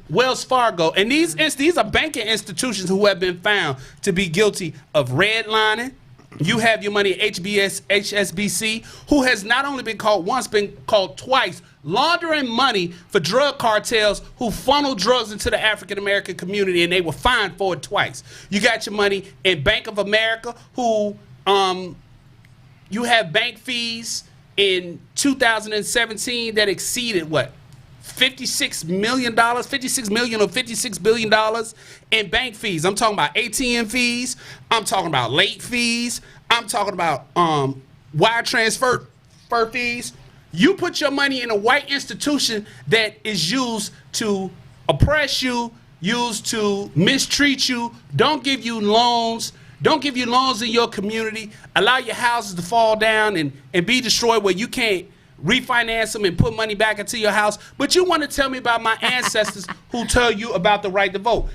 [SPEAKER 1] Wells Fargo. And these are banking institutions who have been found to be guilty of redlining. You have your money at HSBC, who has not only been caught once, been caught twice, laundering money for drug cartels who funnel drugs into the African American community, and they were fined for it twice. You got your money in Bank of America, who you have bank fees in 2017 that exceeded what? $56 million or $56 billion in bank fees. I'm talking about ATM fees. I'm talking about late fees. I'm talking about wire transfer fees. You put your money in a white institution that is used to oppress you, used to mistreat you, don't give you loans in your community, allow your houses to fall down and be destroyed where you can't refinance them and put money back into your house, but you want to tell me about my ancestors who tell you about the right to vote.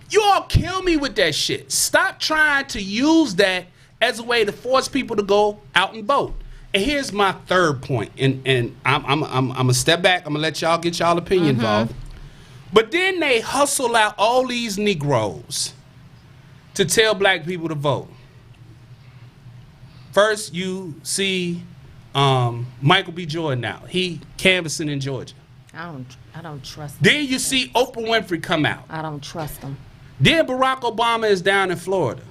[SPEAKER 1] You all kill me with that shit. Stop trying to use that as a way to force people to go out and vote. And here's my third point, and I'm gonna step back. I'm gonna let y'all get y'all opinion involved. But then they hustle out all these Negroes to tell black people to vote. First, you see Michael B. Jordan now. He canvassing in Georgia.
[SPEAKER 2] I don't trust him.
[SPEAKER 1] Then you see Oprah Winfrey come out.
[SPEAKER 2] I don't trust him.
[SPEAKER 1] Then Barack Obama is down in Florida.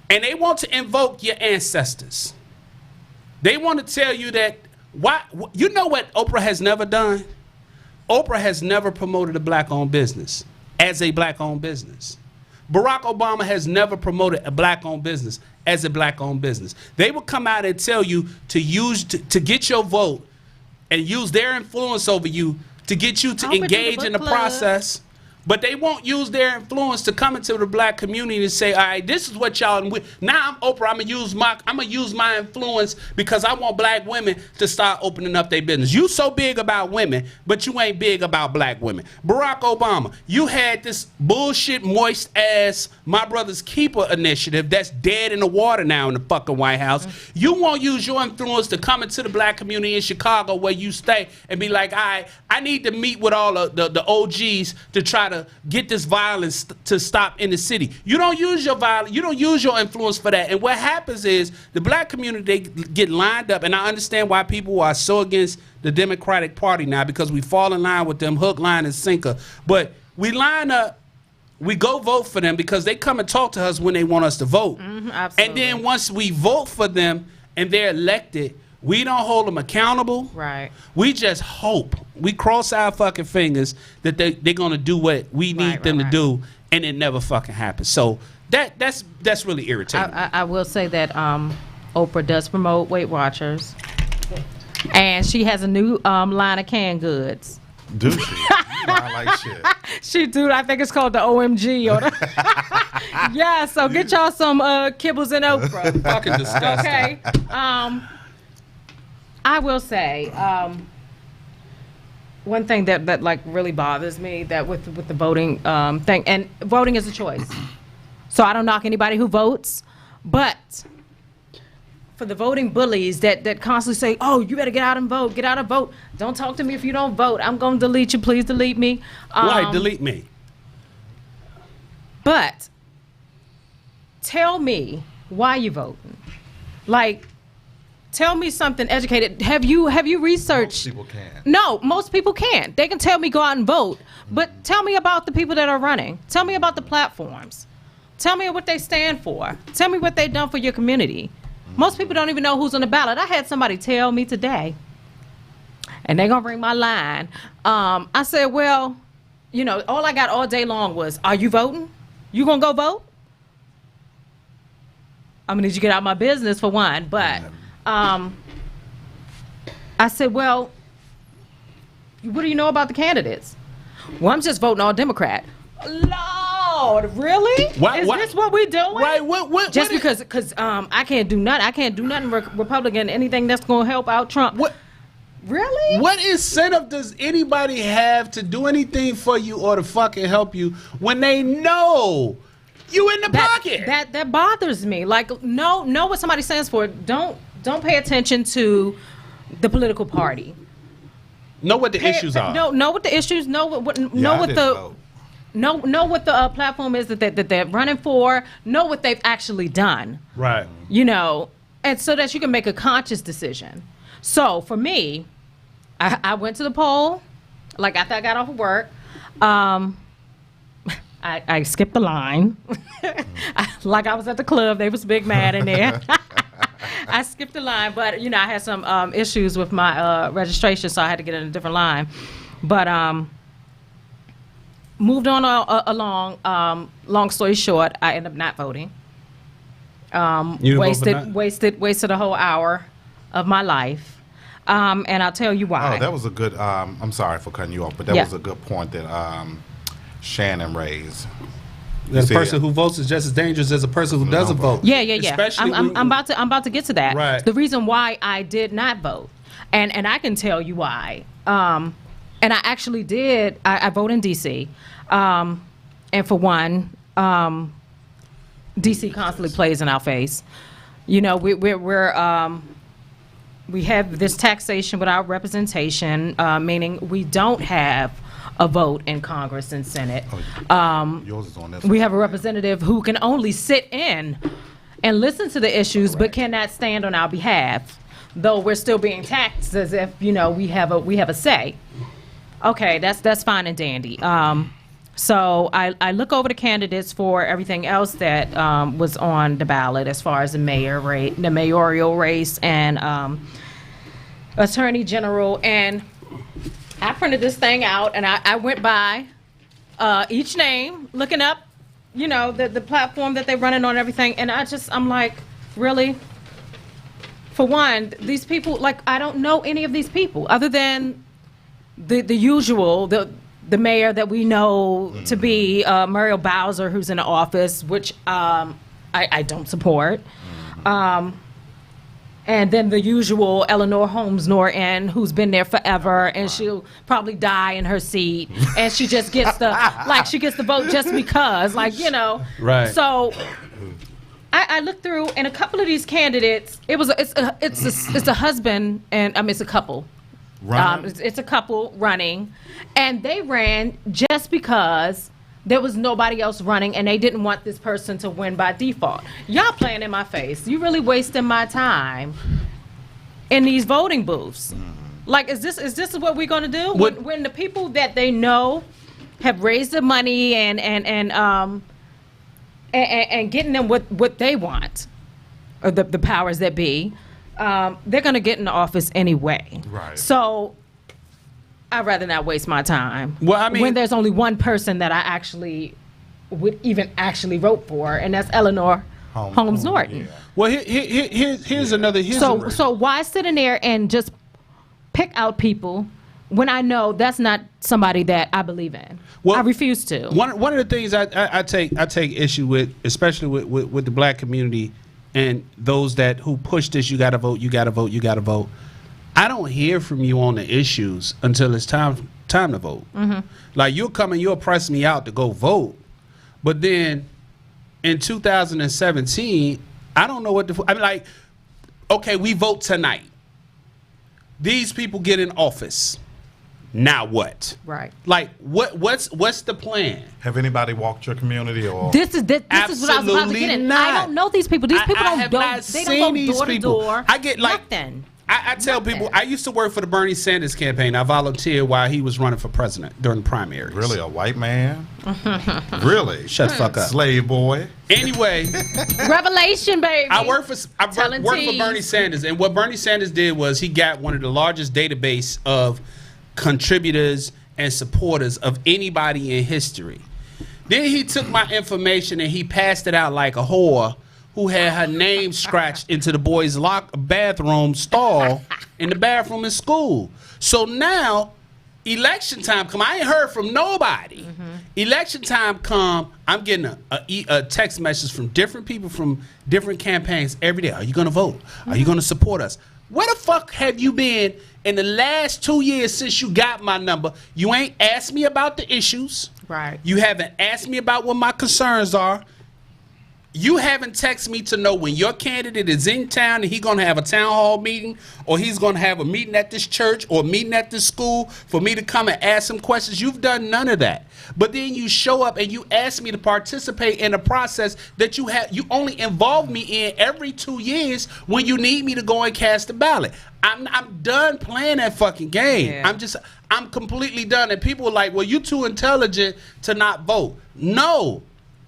[SPEAKER 1] And they want to invoke your ancestors. They want to tell you that, you know what Oprah has never done? Oprah has never promoted a black-owned business as a black-owned business. Barack Obama has never promoted a black-owned business as a black-owned business. They will come out and tell you to get your vote and use their influence over you to get you to engage in the process. But they won't use their influence to come into the black community and say, all right, this is what y'all, now I'm Oprah, I'm gonna use my influence because I want black women to start opening up their business. You so big about women, but you ain't big about black women. Barack Obama, you had this bullshit moist ass My Brother's Keeper initiative that's dead in the water now in the fucking White House. You won't use your influence to come into the black community in Chicago where you stay and be like, all right, I need to meet with all of the OGs to try to get this violence to stop in the city. You don't use your violence, you don't use your influence for that. And what happens is the black community, they get lined up, and I understand why people are so against the Democratic Party now, because we fall in line with them hook, line, and sinker. But we line up, we go vote for them because they come and talk to us when they want us to vote.
[SPEAKER 2] Absolutely.
[SPEAKER 1] And then once we vote for them and they're elected, we don't hold them accountable.
[SPEAKER 2] Right.
[SPEAKER 1] We just hope. We cross our fucking fingers that they're going to do what we need them to do, and it never fucking happens. So that's really irritating.
[SPEAKER 2] I will say that Oprah does promote Weight Watchers, and she has a new line of canned goods.
[SPEAKER 3] Do she? You lie like shit.
[SPEAKER 2] She do. I think it's called the OMG. Or the yeah, so get y'all some kibbles and Oprah.
[SPEAKER 1] Fucking disgusting.
[SPEAKER 2] Okay. I will say one thing that like really bothers me that with the voting thing, and voting is a choice. So I don't knock anybody who votes, but for the voting bullies that constantly say, "Oh, you better get out and vote. Get out and vote. Don't talk to me if you don't vote. I'm gonna delete you. Please delete me."
[SPEAKER 1] Right, delete me.
[SPEAKER 2] But tell me why you voting. Like, tell me something educated. Have you researched?
[SPEAKER 3] Most people can't.
[SPEAKER 2] No, most people can't. They can tell me go out and vote, but tell me about the people that are running. Tell me about the platforms. Tell me what they stand for. Tell me what they've done for your community. Most people don't even know who's on the ballot. I had somebody tell me today, and they're gonna bring my line. I said, well, you know, all I got all day long was, are you voting? You gonna go vote? I'm gonna need you to get out of my business for one, but I said, well, what do you know about the candidates? Well, I'm just voting all Democrat. Lord, really? Is this what we doing?
[SPEAKER 1] Right. What?
[SPEAKER 2] Just because I can't do nothing. I can't do nothing Republican, anything that's going to help out Trump.
[SPEAKER 1] What?
[SPEAKER 2] Really?
[SPEAKER 1] What incentive does anybody have to do anything for you or to fucking help you when they know you in the pocket?
[SPEAKER 2] That bothers me. Like, know what somebody stands for. Don't pay attention to the political party.
[SPEAKER 1] Know what the issues are.
[SPEAKER 2] Know what the issues. Know what the platform is that they're running for. Know what they've actually done.
[SPEAKER 1] Right.
[SPEAKER 2] You know, and so that you can make a conscious decision. So for me, I went to the poll, like after I got off of work. I skipped the line. Like I was at the club. They was big mad in there. I skipped the line, but you know I had some issues with my registration, so I had to get in a different line. But moved on along. Long story short, I ended up not voting. Wasted a whole hour of my life, and I'll tell you why.
[SPEAKER 3] Oh, that was a good. I'm sorry for cutting you off, but that was a good point that Shannon raised.
[SPEAKER 1] The person who votes is just as dangerous as a person who doesn't vote.
[SPEAKER 2] Yeah.
[SPEAKER 1] Especially
[SPEAKER 2] I'm about to get to that.
[SPEAKER 1] Right.
[SPEAKER 2] The reason why I did not vote And I can tell you why. And I actually did. I vote in D.C. And for one, D.C. constantly plays in our face. You know, we have this taxation without representation, meaning we don't have a vote in Congress and Senate.
[SPEAKER 3] Yours is on this
[SPEAKER 2] We
[SPEAKER 3] one.
[SPEAKER 2] have a representative who can only sit in and listen to the issues, but cannot stand on our behalf, though we're still being taxed as if, you know, we have a say. Okay, that's fine and dandy. So I look over the candidates for everything else that was on the ballot as far as the mayoral race and attorney general, and I printed this thing out and I went by each name, looking up, you know, the platform that they're running on, everything, and I'm like, really? For one, these people, like, I don't know any of these people other than the usual, the mayor that we know to be Muriel Bowser, who's in the office, which I don't support. And then the usual Eleanor Holmes Norton, who's been there forever, and she'll probably die in her seat, and she just gets the vote just because, like, you know.
[SPEAKER 1] Right.
[SPEAKER 2] So I looked through, and a couple of these candidates, it's a husband and it's a couple. It's a couple running, and they ran just because there was nobody else running, and they didn't want this person to win by default. Y'all playing in my face. You really wasting my time in these voting booths. Like, is this what we're gonna do? When the people that they know have raised the money and getting them what they want, or the powers that be, they're gonna get in the office anyway.
[SPEAKER 3] Right.
[SPEAKER 2] So I'd rather not waste my time.
[SPEAKER 1] Well, I mean,
[SPEAKER 2] when there's only one person that I actually would even actually vote for, and that's Eleanor Holmes Norton.
[SPEAKER 3] Yeah.
[SPEAKER 1] Well, here's another.
[SPEAKER 2] So why sit in there and just pick out people when I know that's not somebody that I believe in?
[SPEAKER 1] Well,
[SPEAKER 2] I refuse to.
[SPEAKER 1] One of the things I take issue with, especially with the black community and those who push this, you gotta vote, you gotta vote, you gotta vote. I don't hear from you on the issues until it's time to vote. Like, you'll come and you'll press me out to go vote, but then in 2017, I don't know what I'm like. Okay, we vote tonight. These people get in office. Now what?
[SPEAKER 2] Right.
[SPEAKER 1] Like, what's the plan?
[SPEAKER 3] Have anybody walked your community or?
[SPEAKER 2] This is what I was about to
[SPEAKER 1] Absolutely
[SPEAKER 2] get in.
[SPEAKER 1] not.
[SPEAKER 2] I don't know these people. These people
[SPEAKER 1] I have not
[SPEAKER 2] they
[SPEAKER 1] seen
[SPEAKER 2] don't
[SPEAKER 1] these
[SPEAKER 2] go door to
[SPEAKER 1] people.
[SPEAKER 2] door.
[SPEAKER 1] I get like
[SPEAKER 2] nothing.
[SPEAKER 1] I tell
[SPEAKER 2] Nothing.
[SPEAKER 1] people, I used to work for the Bernie Sanders campaign. I volunteered while he was running for president during the primaries.
[SPEAKER 3] Really, a white man? Really?
[SPEAKER 1] Shut the fuck up.
[SPEAKER 3] Slave boy?
[SPEAKER 1] Anyway,
[SPEAKER 2] Revelation, baby.
[SPEAKER 1] I worked for
[SPEAKER 2] Telling teas.
[SPEAKER 1] Bernie Sanders, and what Bernie Sanders did was he got one of the largest database of contributors and supporters of anybody in history. Then he took my information and he passed it out like a whore who had her name scratched into the boys' bathroom stall in the bathroom in school. So now, election time come. I ain't heard from nobody. Election time come. I'm getting a text message from different people from different campaigns every day. Are you gonna vote? Are you gonna support us? Where the fuck have you been in the last 2 years since you got my number? You ain't asked me about the issues.
[SPEAKER 2] Right.
[SPEAKER 1] You haven't asked me about what my concerns are. You haven't texted me to know when your candidate is in town and he's going to have a town hall meeting, or he's going to have a meeting at this church or a meeting at this school for me to come and ask some questions. You've done none of that. But then you show up and you ask me to participate in a process that you only involve me in every 2 years when you need me to go and cast a ballot. I'm done playing that fucking game.
[SPEAKER 2] Yeah.
[SPEAKER 1] I'm completely done. And people are like, well, you too intelligent to not vote. No.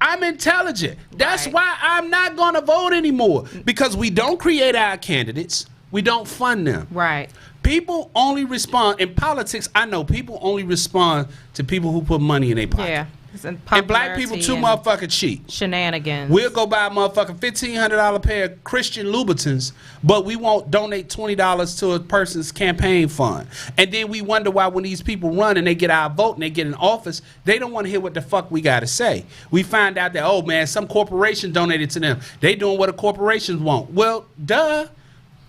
[SPEAKER 1] I'm intelligent. That's
[SPEAKER 2] Right.
[SPEAKER 1] why I'm not going to vote anymore, because we don't create our candidates. We don't fund them.
[SPEAKER 2] Right.
[SPEAKER 1] People only respond in politics. I know people only respond to people who put money in their pocket.
[SPEAKER 2] Yeah.
[SPEAKER 1] And black people too motherfucking cheap.
[SPEAKER 2] Shenanigans.
[SPEAKER 1] We'll go buy a motherfucking $1,500 pair of Christian Louboutins, but we won't donate $20 to a person's campaign fund. And then we wonder why when these people run and they get our vote and they get in office, they don't want to hear what the fuck we got to say. We find out that, oh man, some corporation donated to them. They doing what a corporation want. Well, duh.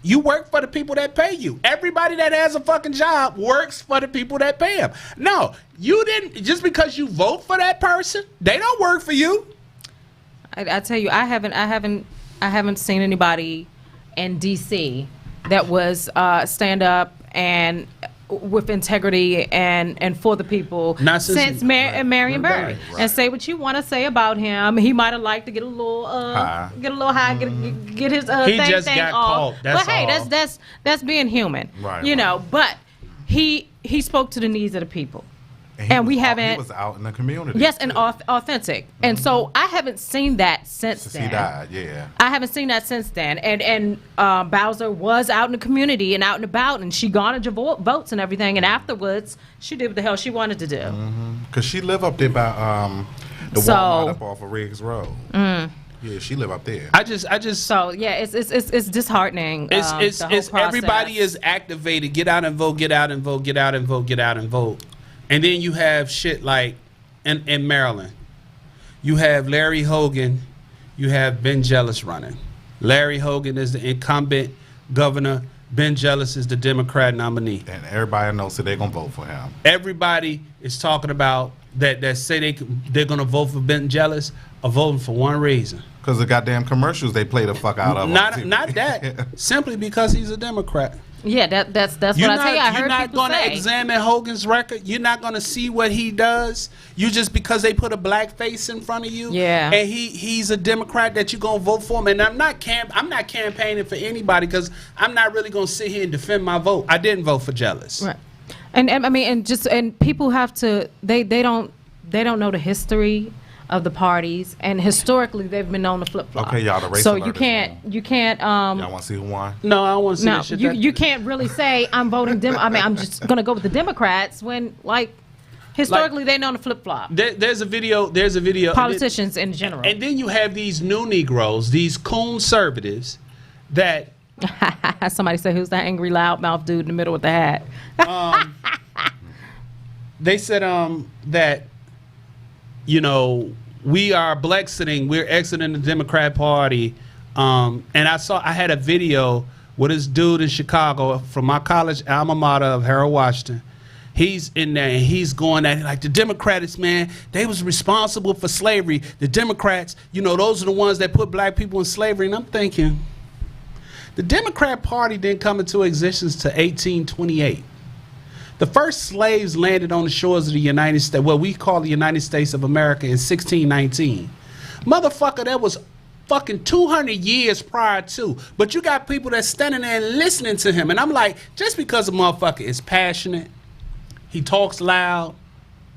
[SPEAKER 1] You work for the people that pay you. Everybody that has a fucking job works for the people that pay them. No, you didn't. Just because you vote for that person, they don't work for you.
[SPEAKER 2] I tell you, I haven't seen anybody in DC that was stand up and with integrity and for the people since Marion Barry.
[SPEAKER 3] Right.
[SPEAKER 2] And say what you want to say about him. He might have liked to get a little high, get his
[SPEAKER 1] He just got
[SPEAKER 2] off.
[SPEAKER 1] caught. That's
[SPEAKER 2] but hey,
[SPEAKER 1] all.
[SPEAKER 2] that's being human.
[SPEAKER 3] Right,
[SPEAKER 2] you know, but he spoke to the needs of the people. And we haven't.
[SPEAKER 3] He was out in the community.
[SPEAKER 2] Yes, and authentic. And so I haven't seen that since then.
[SPEAKER 3] He died, yeah.
[SPEAKER 2] I haven't seen that since then. And Bowser was out in the community and out and about, and she garnered your votes and everything. And afterwards, she did what the hell she wanted to do.
[SPEAKER 3] Because she lived up there by the Walmart up off of Riggs Road. Yeah, she lived up there.
[SPEAKER 1] I just.
[SPEAKER 2] So yeah, it's disheartening.
[SPEAKER 1] It's everybody is activated. Get out and vote. Get out and vote. Get out and vote. Get out and vote. And then you have shit like in Maryland, you have Larry Hogan, you have Ben Jealous running. Larry Hogan is the incumbent governor. Ben Jealous is the Democrat nominee.
[SPEAKER 3] And everybody knows that they're going to vote for him.
[SPEAKER 1] Everybody is talking about that say they're going to vote for Ben Jealous are voting for one reason.
[SPEAKER 3] Because the goddamn commercials they play the fuck out of him.
[SPEAKER 1] Not that. Simply because he's a Democrat.
[SPEAKER 2] Yeah, that's what I tell you. I heard
[SPEAKER 1] you're not
[SPEAKER 2] people
[SPEAKER 1] going to examine Hogan's record. You're not going to see what he does. You just because they put a black face in front of you.
[SPEAKER 2] Yeah.
[SPEAKER 1] And he's a Democrat that you're going to vote for him. And I'm not campaigning for anybody because I'm not really going to sit here and defend my vote. I didn't vote for Jealous.
[SPEAKER 2] Right. And I mean, and people have to. They don't know the history of the parties, and historically they've been known to flip flop.
[SPEAKER 3] Okay, y'all, the race
[SPEAKER 2] so
[SPEAKER 3] alert
[SPEAKER 2] you can't.
[SPEAKER 3] Y'all want to see who won?
[SPEAKER 1] No, I don't want to see
[SPEAKER 2] No,
[SPEAKER 1] that shit.
[SPEAKER 2] you can't really say I'm voting I mean, I'm just gonna go with the Democrats when historically they're known to flip flop.
[SPEAKER 1] There's a video.
[SPEAKER 2] Politicians in general.
[SPEAKER 1] And then you have these new Negroes, these conservatives that.
[SPEAKER 2] Somebody said, "Who's that angry loudmouth dude in the middle with the hat?"
[SPEAKER 1] They said that we are we're exiting the Democrat Party. And I had a video with this dude in Chicago from my college alma mater of Harold Washington. He's in there and he's going at it like the Democrats, man, they was responsible for slavery. The Democrats, those are the ones that put black people in slavery. And I'm thinking, the Democrat Party didn't come into existence till 1828. The first slaves landed on the shores of the United States, what we call the United States of America, in 1619. Motherfucker, that was fucking 200 years prior to. But you got people that's standing there and listening to him. And I'm like, just because a motherfucker is passionate, he talks loud,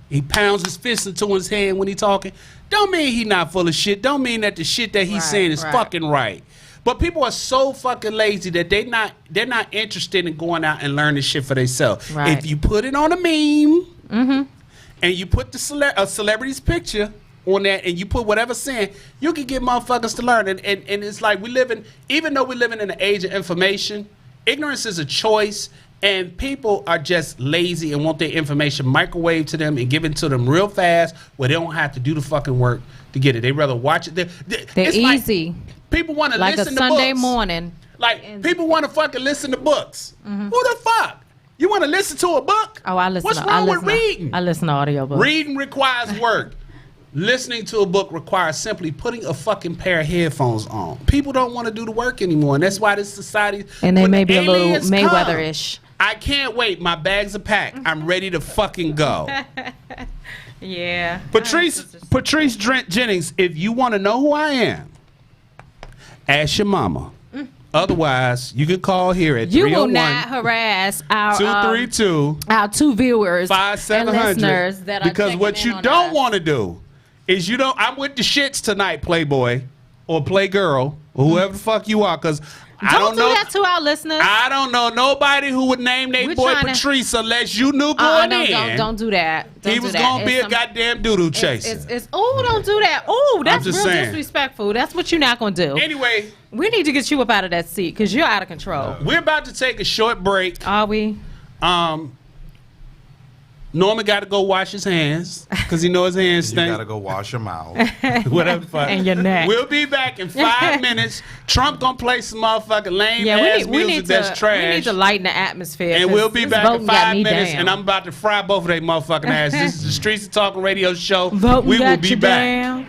[SPEAKER 1] he pounds his fist into his head when he talking, don't mean he not full of shit. Don't mean that the shit that he's saying is fucking right. But people are so fucking lazy that they're not interested in going out and learning shit for themselves.
[SPEAKER 2] Right.
[SPEAKER 1] If you put it on a meme and you put a celebrity's picture on that and you put whatever saying, you can get motherfuckers to learn. And it's like even though we're living in an age of information, ignorance is a choice. And people are just lazy and want their information microwaved to them and given to them real fast where they don't have to do the fucking work to get it. They rather watch it.
[SPEAKER 2] They're easy.
[SPEAKER 1] Like people want to
[SPEAKER 2] like
[SPEAKER 1] listen
[SPEAKER 2] a Sunday
[SPEAKER 1] to books.
[SPEAKER 2] morning.
[SPEAKER 1] Like people want to fucking listen to books. Who the fuck? You want to listen to a book?
[SPEAKER 2] Oh, I listen.
[SPEAKER 1] What's wrong with reading?
[SPEAKER 2] I listen to audiobooks.
[SPEAKER 1] Reading requires work. Listening to a book requires simply putting a fucking pair of headphones on. People don't want to do the work anymore, and that's why this society.
[SPEAKER 2] And they
[SPEAKER 1] when
[SPEAKER 2] may
[SPEAKER 1] the
[SPEAKER 2] be a little
[SPEAKER 1] aliens
[SPEAKER 2] Mayweather-ish.
[SPEAKER 1] I can't wait. My bags are packed. I'm ready to fucking go.
[SPEAKER 2] Yeah.
[SPEAKER 1] Patrice Jennings, if you want to know who I am, ask your mama. Otherwise, you can call here at 301.
[SPEAKER 2] You will not harass our
[SPEAKER 1] 232
[SPEAKER 2] our two viewers
[SPEAKER 1] 5700
[SPEAKER 2] and listeners that are
[SPEAKER 1] because what you don't want to do is I'm with the shits tonight, Playboy or Playgirl or whoever the fuck you are, because I don't know
[SPEAKER 2] that to our listeners.
[SPEAKER 1] I don't know nobody who would name their boy Patrice unless you knew going in.
[SPEAKER 2] Don't do that.
[SPEAKER 1] He was gonna be a goddamn doodoo chaser.
[SPEAKER 2] Don't do that. Oh, that's real
[SPEAKER 1] saying.
[SPEAKER 2] disrespectful. That's what you're not gonna do.
[SPEAKER 1] Anyway,
[SPEAKER 2] we need to get you up out of that seat because you're out of control.
[SPEAKER 1] We're about to take a short break.
[SPEAKER 2] Are we?
[SPEAKER 1] Norman got to go wash his hands because he know his hands
[SPEAKER 3] You
[SPEAKER 1] stink.
[SPEAKER 3] gotta go wash your mouth.
[SPEAKER 1] Whatever the fuck.
[SPEAKER 2] And your neck.
[SPEAKER 1] We'll be back in 5 minutes. Trump gonna play some motherfucking lame ass music that's trash.
[SPEAKER 2] We need to lighten the atmosphere.
[SPEAKER 1] And
[SPEAKER 2] 'cause
[SPEAKER 1] we'll be
[SPEAKER 2] this
[SPEAKER 1] back in
[SPEAKER 2] voting got
[SPEAKER 1] 5
[SPEAKER 2] me
[SPEAKER 1] minutes,
[SPEAKER 2] down.
[SPEAKER 1] and I'm about to fry both of they motherfucking asses. This is the Streets of Talking Radio Show.
[SPEAKER 2] Voting
[SPEAKER 1] We will
[SPEAKER 2] got
[SPEAKER 1] be
[SPEAKER 2] you
[SPEAKER 1] back.
[SPEAKER 2] down.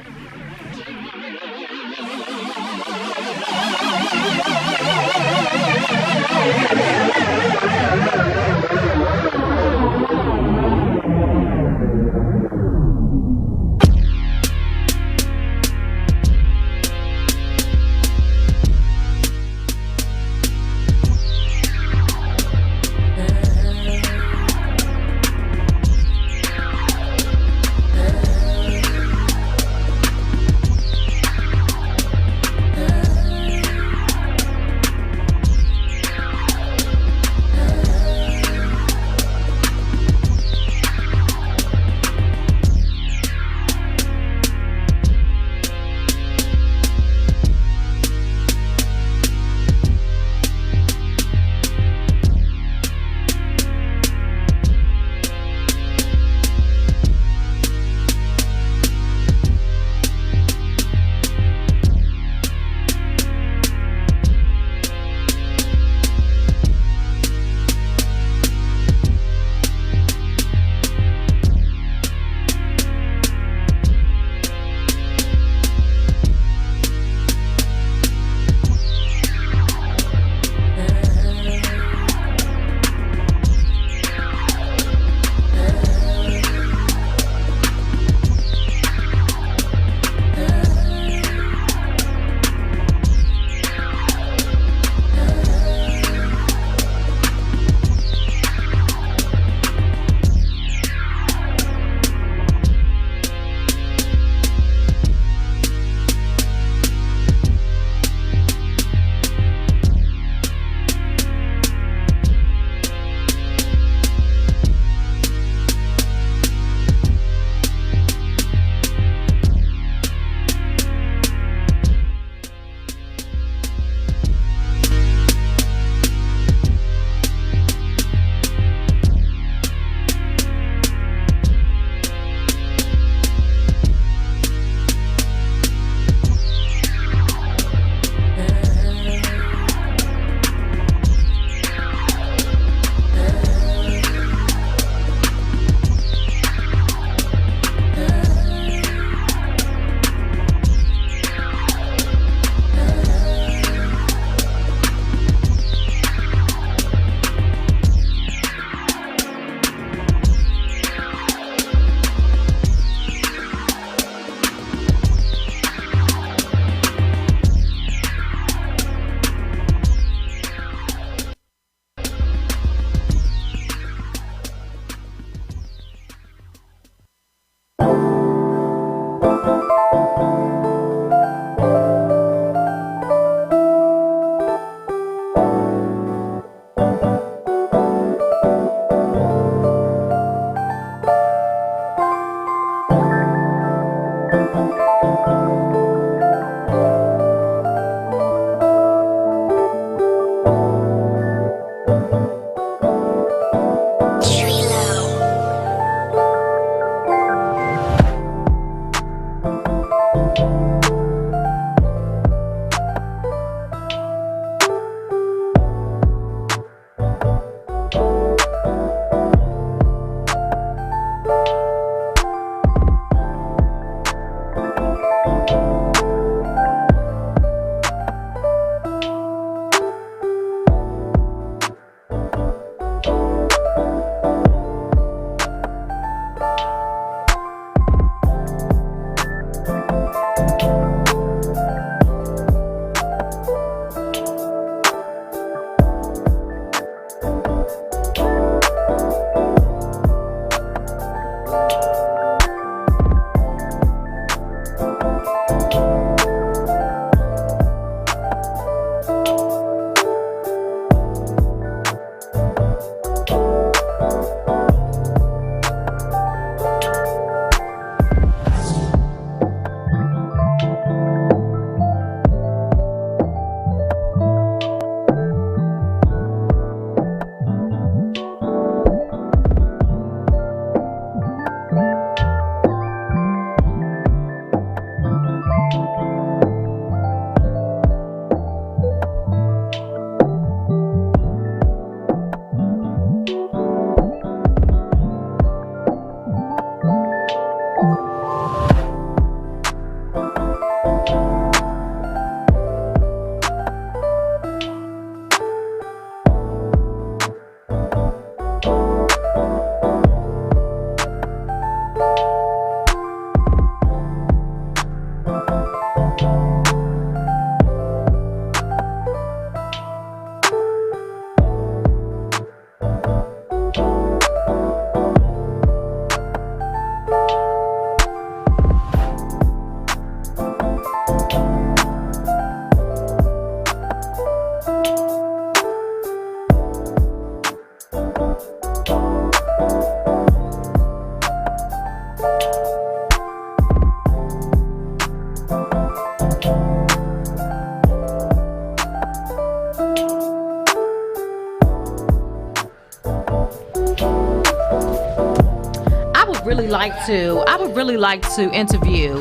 [SPEAKER 2] I would really like to interview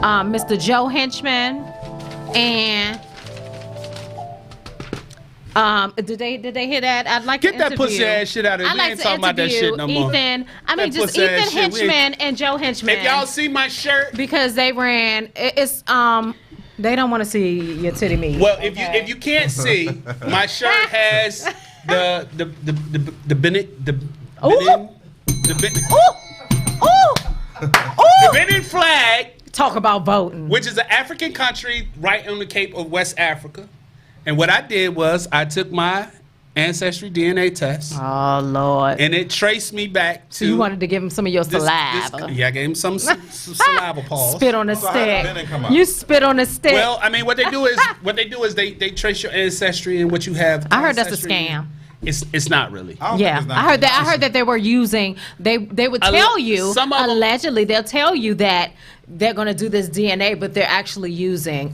[SPEAKER 2] Mr. Joe Henchman and did they hear that? I'd like
[SPEAKER 1] Get
[SPEAKER 2] to
[SPEAKER 1] that
[SPEAKER 2] interview.
[SPEAKER 1] pussy ass shit out of here.
[SPEAKER 2] I'd
[SPEAKER 1] We
[SPEAKER 2] like
[SPEAKER 1] ain't
[SPEAKER 2] to
[SPEAKER 1] talking about that
[SPEAKER 2] interview
[SPEAKER 1] shit no more.
[SPEAKER 2] Ethan. I mean,
[SPEAKER 1] That
[SPEAKER 2] just
[SPEAKER 1] pussy
[SPEAKER 2] Ethan
[SPEAKER 1] ass shit, we ain't-
[SPEAKER 2] Henchman and Joe Henchman.
[SPEAKER 1] If y'all see my shirt,
[SPEAKER 2] because they ran. It's they don't want to see your titty meat.
[SPEAKER 1] well, if you can't see, my shirt has the Benin flag,
[SPEAKER 2] Talk about voting.
[SPEAKER 1] which is an African country right on the Cape of West Africa. And what I did was I took my ancestry DNA test,
[SPEAKER 2] Oh Lord.
[SPEAKER 1] and it traced me back to.
[SPEAKER 2] So you wanted to give him some of your
[SPEAKER 1] this-
[SPEAKER 2] saliva.
[SPEAKER 1] yeah, I gave him some saliva pause.
[SPEAKER 2] Spit on a
[SPEAKER 3] So how did
[SPEAKER 2] stick.
[SPEAKER 3] Bennett come out?
[SPEAKER 2] You spit on a stick.
[SPEAKER 1] Well, I mean, what they do is they trace your ancestry and what you have.
[SPEAKER 2] I heard that's a
[SPEAKER 1] ancestry.
[SPEAKER 2] scam.
[SPEAKER 1] It's not really.
[SPEAKER 3] I don't think
[SPEAKER 2] Yeah,
[SPEAKER 3] it's not-
[SPEAKER 2] I heard that. I heard that they were using. They would tell you
[SPEAKER 1] some of them-
[SPEAKER 2] allegedly they'll tell you that they're going to do this DNA, but they're actually using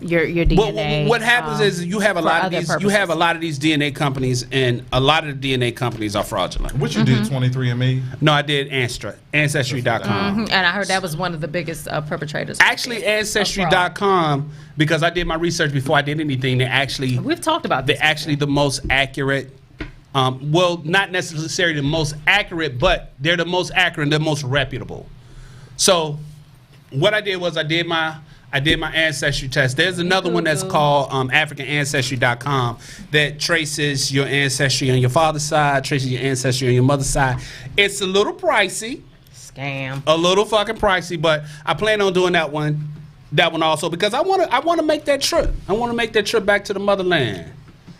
[SPEAKER 2] your DNA.
[SPEAKER 1] What happens is you have a
[SPEAKER 2] for
[SPEAKER 1] lot of
[SPEAKER 2] other
[SPEAKER 1] these. You
[SPEAKER 2] purposes.
[SPEAKER 1] have a lot of these DNA companies, and a lot of the DNA companies are fraudulent.
[SPEAKER 3] What you did, 23andMe?
[SPEAKER 1] No, I did Ancestry.com.
[SPEAKER 2] And I heard that was one of the biggest perpetrators.
[SPEAKER 1] Actually, Ancestry.com, because I did my research before I did anything.
[SPEAKER 2] We've talked about this.
[SPEAKER 1] They're actually the most accurate. Well, not necessarily the most accurate, but they're the most accurate and the most reputable. So, what I did was I did my ancestry test. There's another one that's called AfricanAncestry.com that traces your ancestry on your father's side, traces your ancestry on your mother's side. It's a little pricey,
[SPEAKER 2] Scam.
[SPEAKER 1] a little fucking pricey, but I plan on doing that one also because I want to make that trip. I want to make that trip back to the motherland.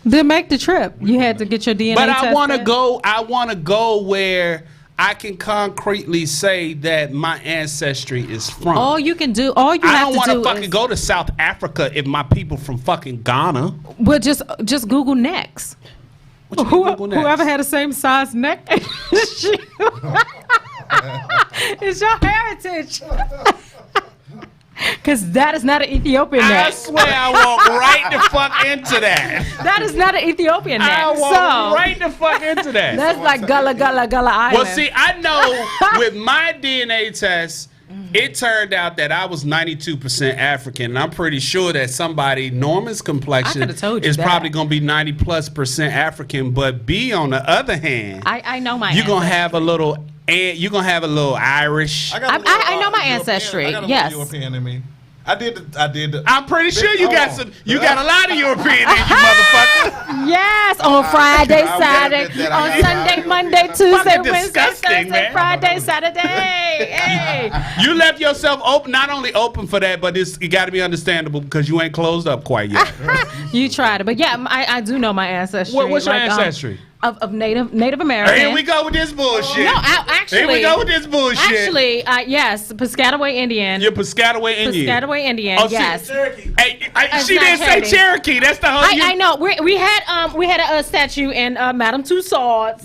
[SPEAKER 2] Then make the trip. You had to get your DNA
[SPEAKER 1] But
[SPEAKER 2] test.
[SPEAKER 1] I want to go where I can concretely say that my ancestry is from.
[SPEAKER 2] All you can do. All you
[SPEAKER 1] I
[SPEAKER 2] have
[SPEAKER 1] don't
[SPEAKER 2] to
[SPEAKER 1] want
[SPEAKER 2] do
[SPEAKER 1] to fucking
[SPEAKER 2] is,
[SPEAKER 1] go to South Africa if my people from fucking Ghana.
[SPEAKER 2] Well, just Google necks.
[SPEAKER 1] What you mean Google next?
[SPEAKER 2] Whoever had the same size neck as you. It's your heritage. Because that is not an Ethiopian
[SPEAKER 1] I
[SPEAKER 2] neck.
[SPEAKER 1] swear I walk right the fuck into that.
[SPEAKER 2] That is not an Ethiopian neck.
[SPEAKER 1] I walk
[SPEAKER 2] So
[SPEAKER 1] right the fuck into that.
[SPEAKER 2] that's like Gullah Island.
[SPEAKER 1] Well, see, I know with my DNA test, it turned out that I was 92% African, and I'm pretty sure that somebody Norman's complexion
[SPEAKER 2] I coulda told you
[SPEAKER 1] is
[SPEAKER 2] that.
[SPEAKER 1] probably going to be 90+% African. But B, on the other hand,
[SPEAKER 2] I know my
[SPEAKER 1] you're gonna
[SPEAKER 2] ancestry.
[SPEAKER 1] have a little, and you're gonna have a little Irish.
[SPEAKER 3] got a little,
[SPEAKER 2] I know my
[SPEAKER 3] European-
[SPEAKER 2] ancestry,
[SPEAKER 3] I got a
[SPEAKER 2] yes.
[SPEAKER 3] little European in me. I did the
[SPEAKER 1] I'm pretty sure you got
[SPEAKER 3] Hold on.
[SPEAKER 1] some. You got a lot of European in you, motherfucker.
[SPEAKER 2] Yes, on Friday,
[SPEAKER 3] I will
[SPEAKER 2] Saturday,
[SPEAKER 3] admit that.
[SPEAKER 2] on
[SPEAKER 3] I
[SPEAKER 2] Sunday,
[SPEAKER 3] got-
[SPEAKER 2] Monday, Tuesday,
[SPEAKER 1] Fucking
[SPEAKER 2] Wednesday,
[SPEAKER 1] disgusting,
[SPEAKER 2] Thursday,
[SPEAKER 1] man.
[SPEAKER 2] Friday, Saturday. Hey.
[SPEAKER 1] You left yourself open, not only open for that, but it got to be understandable because you ain't closed up quite yet.
[SPEAKER 2] You tried it, but yeah, I do know my ancestry.
[SPEAKER 1] What's your ancestry?
[SPEAKER 2] Of Native American.
[SPEAKER 1] Here we go with this bullshit.
[SPEAKER 2] No, actually.
[SPEAKER 1] Here we go with this bullshit.
[SPEAKER 2] Actually, yes, Piscataway Indian.
[SPEAKER 1] You're Piscataway Indian.
[SPEAKER 2] Piscataway Indian.
[SPEAKER 1] Oh,
[SPEAKER 2] yes.
[SPEAKER 1] Hey,
[SPEAKER 2] It's
[SPEAKER 1] she
[SPEAKER 2] not
[SPEAKER 1] didn't say
[SPEAKER 2] Cherokee.
[SPEAKER 1] Cherokee. That's the whole.
[SPEAKER 2] I know. We had a statue in Madame Tussauds.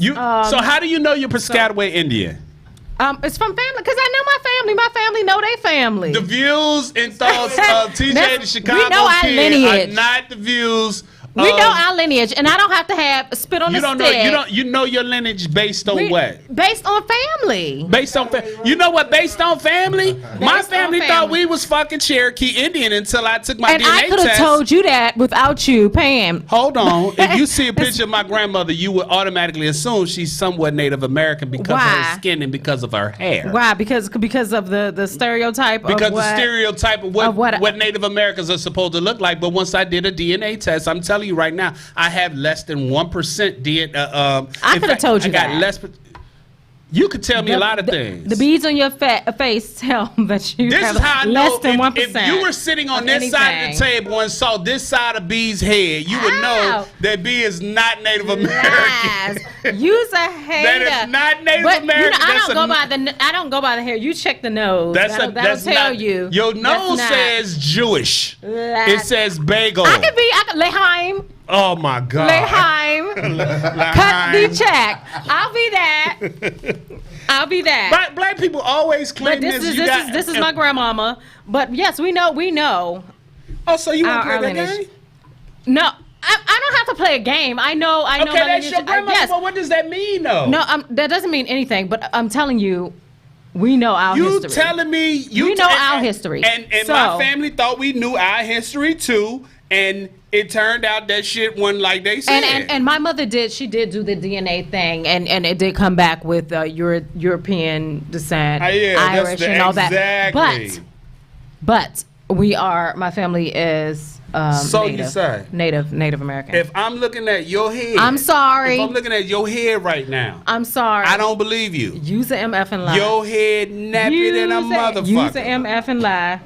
[SPEAKER 1] So how do you know you're Piscataway Indian?
[SPEAKER 2] It's from family because I know my family. My family know their family.
[SPEAKER 1] The views and thoughts of TJ the
[SPEAKER 2] we
[SPEAKER 1] Chicago
[SPEAKER 2] know our
[SPEAKER 1] Kid
[SPEAKER 2] lineage.
[SPEAKER 1] are not the views
[SPEAKER 2] We know our lineage, and I don't have to have spit on
[SPEAKER 1] You
[SPEAKER 2] the
[SPEAKER 1] don't
[SPEAKER 2] stick.
[SPEAKER 1] know. You know your lineage based on what?
[SPEAKER 2] Based on family.
[SPEAKER 1] Based on you know what? Based on family. My
[SPEAKER 2] Based on
[SPEAKER 1] family thought
[SPEAKER 2] family.
[SPEAKER 1] we was fucking Cherokee Indian until I took my
[SPEAKER 2] And
[SPEAKER 1] DNA
[SPEAKER 2] I could have
[SPEAKER 1] test.
[SPEAKER 2] told you that without you paying.
[SPEAKER 1] Hold on. If you see a picture of my grandmother, you would automatically assume she's somewhat Native American because of
[SPEAKER 2] Why?
[SPEAKER 1] her skin and because of her hair.
[SPEAKER 2] Why? Because of the stereotype.
[SPEAKER 1] Because
[SPEAKER 2] of what,
[SPEAKER 1] the stereotype of what Native Americans are supposed to look like. But once I did a DNA test, I'm telling you right now, I have less than 1% DNA.
[SPEAKER 2] I could have told you
[SPEAKER 1] I got
[SPEAKER 2] that.
[SPEAKER 1] less. You could tell me a lot of things.
[SPEAKER 2] The beads on your face tell that you
[SPEAKER 1] This
[SPEAKER 2] have
[SPEAKER 1] is how I
[SPEAKER 2] less
[SPEAKER 1] know
[SPEAKER 2] than 1%.
[SPEAKER 1] if you were sitting on this side of the table and saw this side of B's head, you would know
[SPEAKER 2] Ow.
[SPEAKER 1] that B is not Native
[SPEAKER 2] Lies.
[SPEAKER 1] American.
[SPEAKER 2] You's a hater.
[SPEAKER 1] That is not Native
[SPEAKER 2] but,
[SPEAKER 1] American.
[SPEAKER 2] You know,
[SPEAKER 1] That's
[SPEAKER 2] I don't go by the hair. You check the nose.
[SPEAKER 1] That'll
[SPEAKER 2] That'll tell
[SPEAKER 1] not,
[SPEAKER 2] you.
[SPEAKER 1] Your
[SPEAKER 2] That's
[SPEAKER 1] nose
[SPEAKER 2] not.
[SPEAKER 1] says Jewish.
[SPEAKER 2] Lies.
[SPEAKER 1] It says bagel.
[SPEAKER 2] I could Leheim.
[SPEAKER 1] Oh my God.
[SPEAKER 2] Leheim. Cut the check. I'll be that. I'll be that.
[SPEAKER 1] But black people always claim
[SPEAKER 2] But this is my grandmama. But yes, we know.
[SPEAKER 1] Oh, so you want to
[SPEAKER 2] our
[SPEAKER 1] play that
[SPEAKER 2] lineage.
[SPEAKER 1] game?
[SPEAKER 2] No, I don't have to play a game. I know.
[SPEAKER 1] Okay,
[SPEAKER 2] my
[SPEAKER 1] that's
[SPEAKER 2] lineage.
[SPEAKER 1] your grandmother.
[SPEAKER 2] Yes.
[SPEAKER 1] But what does that mean, though?
[SPEAKER 2] No, that doesn't mean anything. But I'm telling you, we know our
[SPEAKER 1] You
[SPEAKER 2] history.
[SPEAKER 1] telling me
[SPEAKER 2] We know our history.
[SPEAKER 1] And
[SPEAKER 2] So-
[SPEAKER 1] my family thought we knew our history too, and it turned out that shit wasn't like they said.
[SPEAKER 2] And my mother did. She did do the DNA thing, and it did come back with European descent,
[SPEAKER 1] Yeah, that's
[SPEAKER 2] Irish, and all
[SPEAKER 1] exactly.
[SPEAKER 2] that. But we are. My family is.
[SPEAKER 1] So you
[SPEAKER 2] Native,
[SPEAKER 1] say.
[SPEAKER 2] Native American.
[SPEAKER 1] If I'm looking at your head,
[SPEAKER 2] I'm sorry.
[SPEAKER 1] If I'm looking at your head right now,
[SPEAKER 2] I'm sorry.
[SPEAKER 1] I don't believe you.
[SPEAKER 2] Use the MF and lie.
[SPEAKER 1] Your head nappy than a motherfucker.
[SPEAKER 2] Use the MF and lie.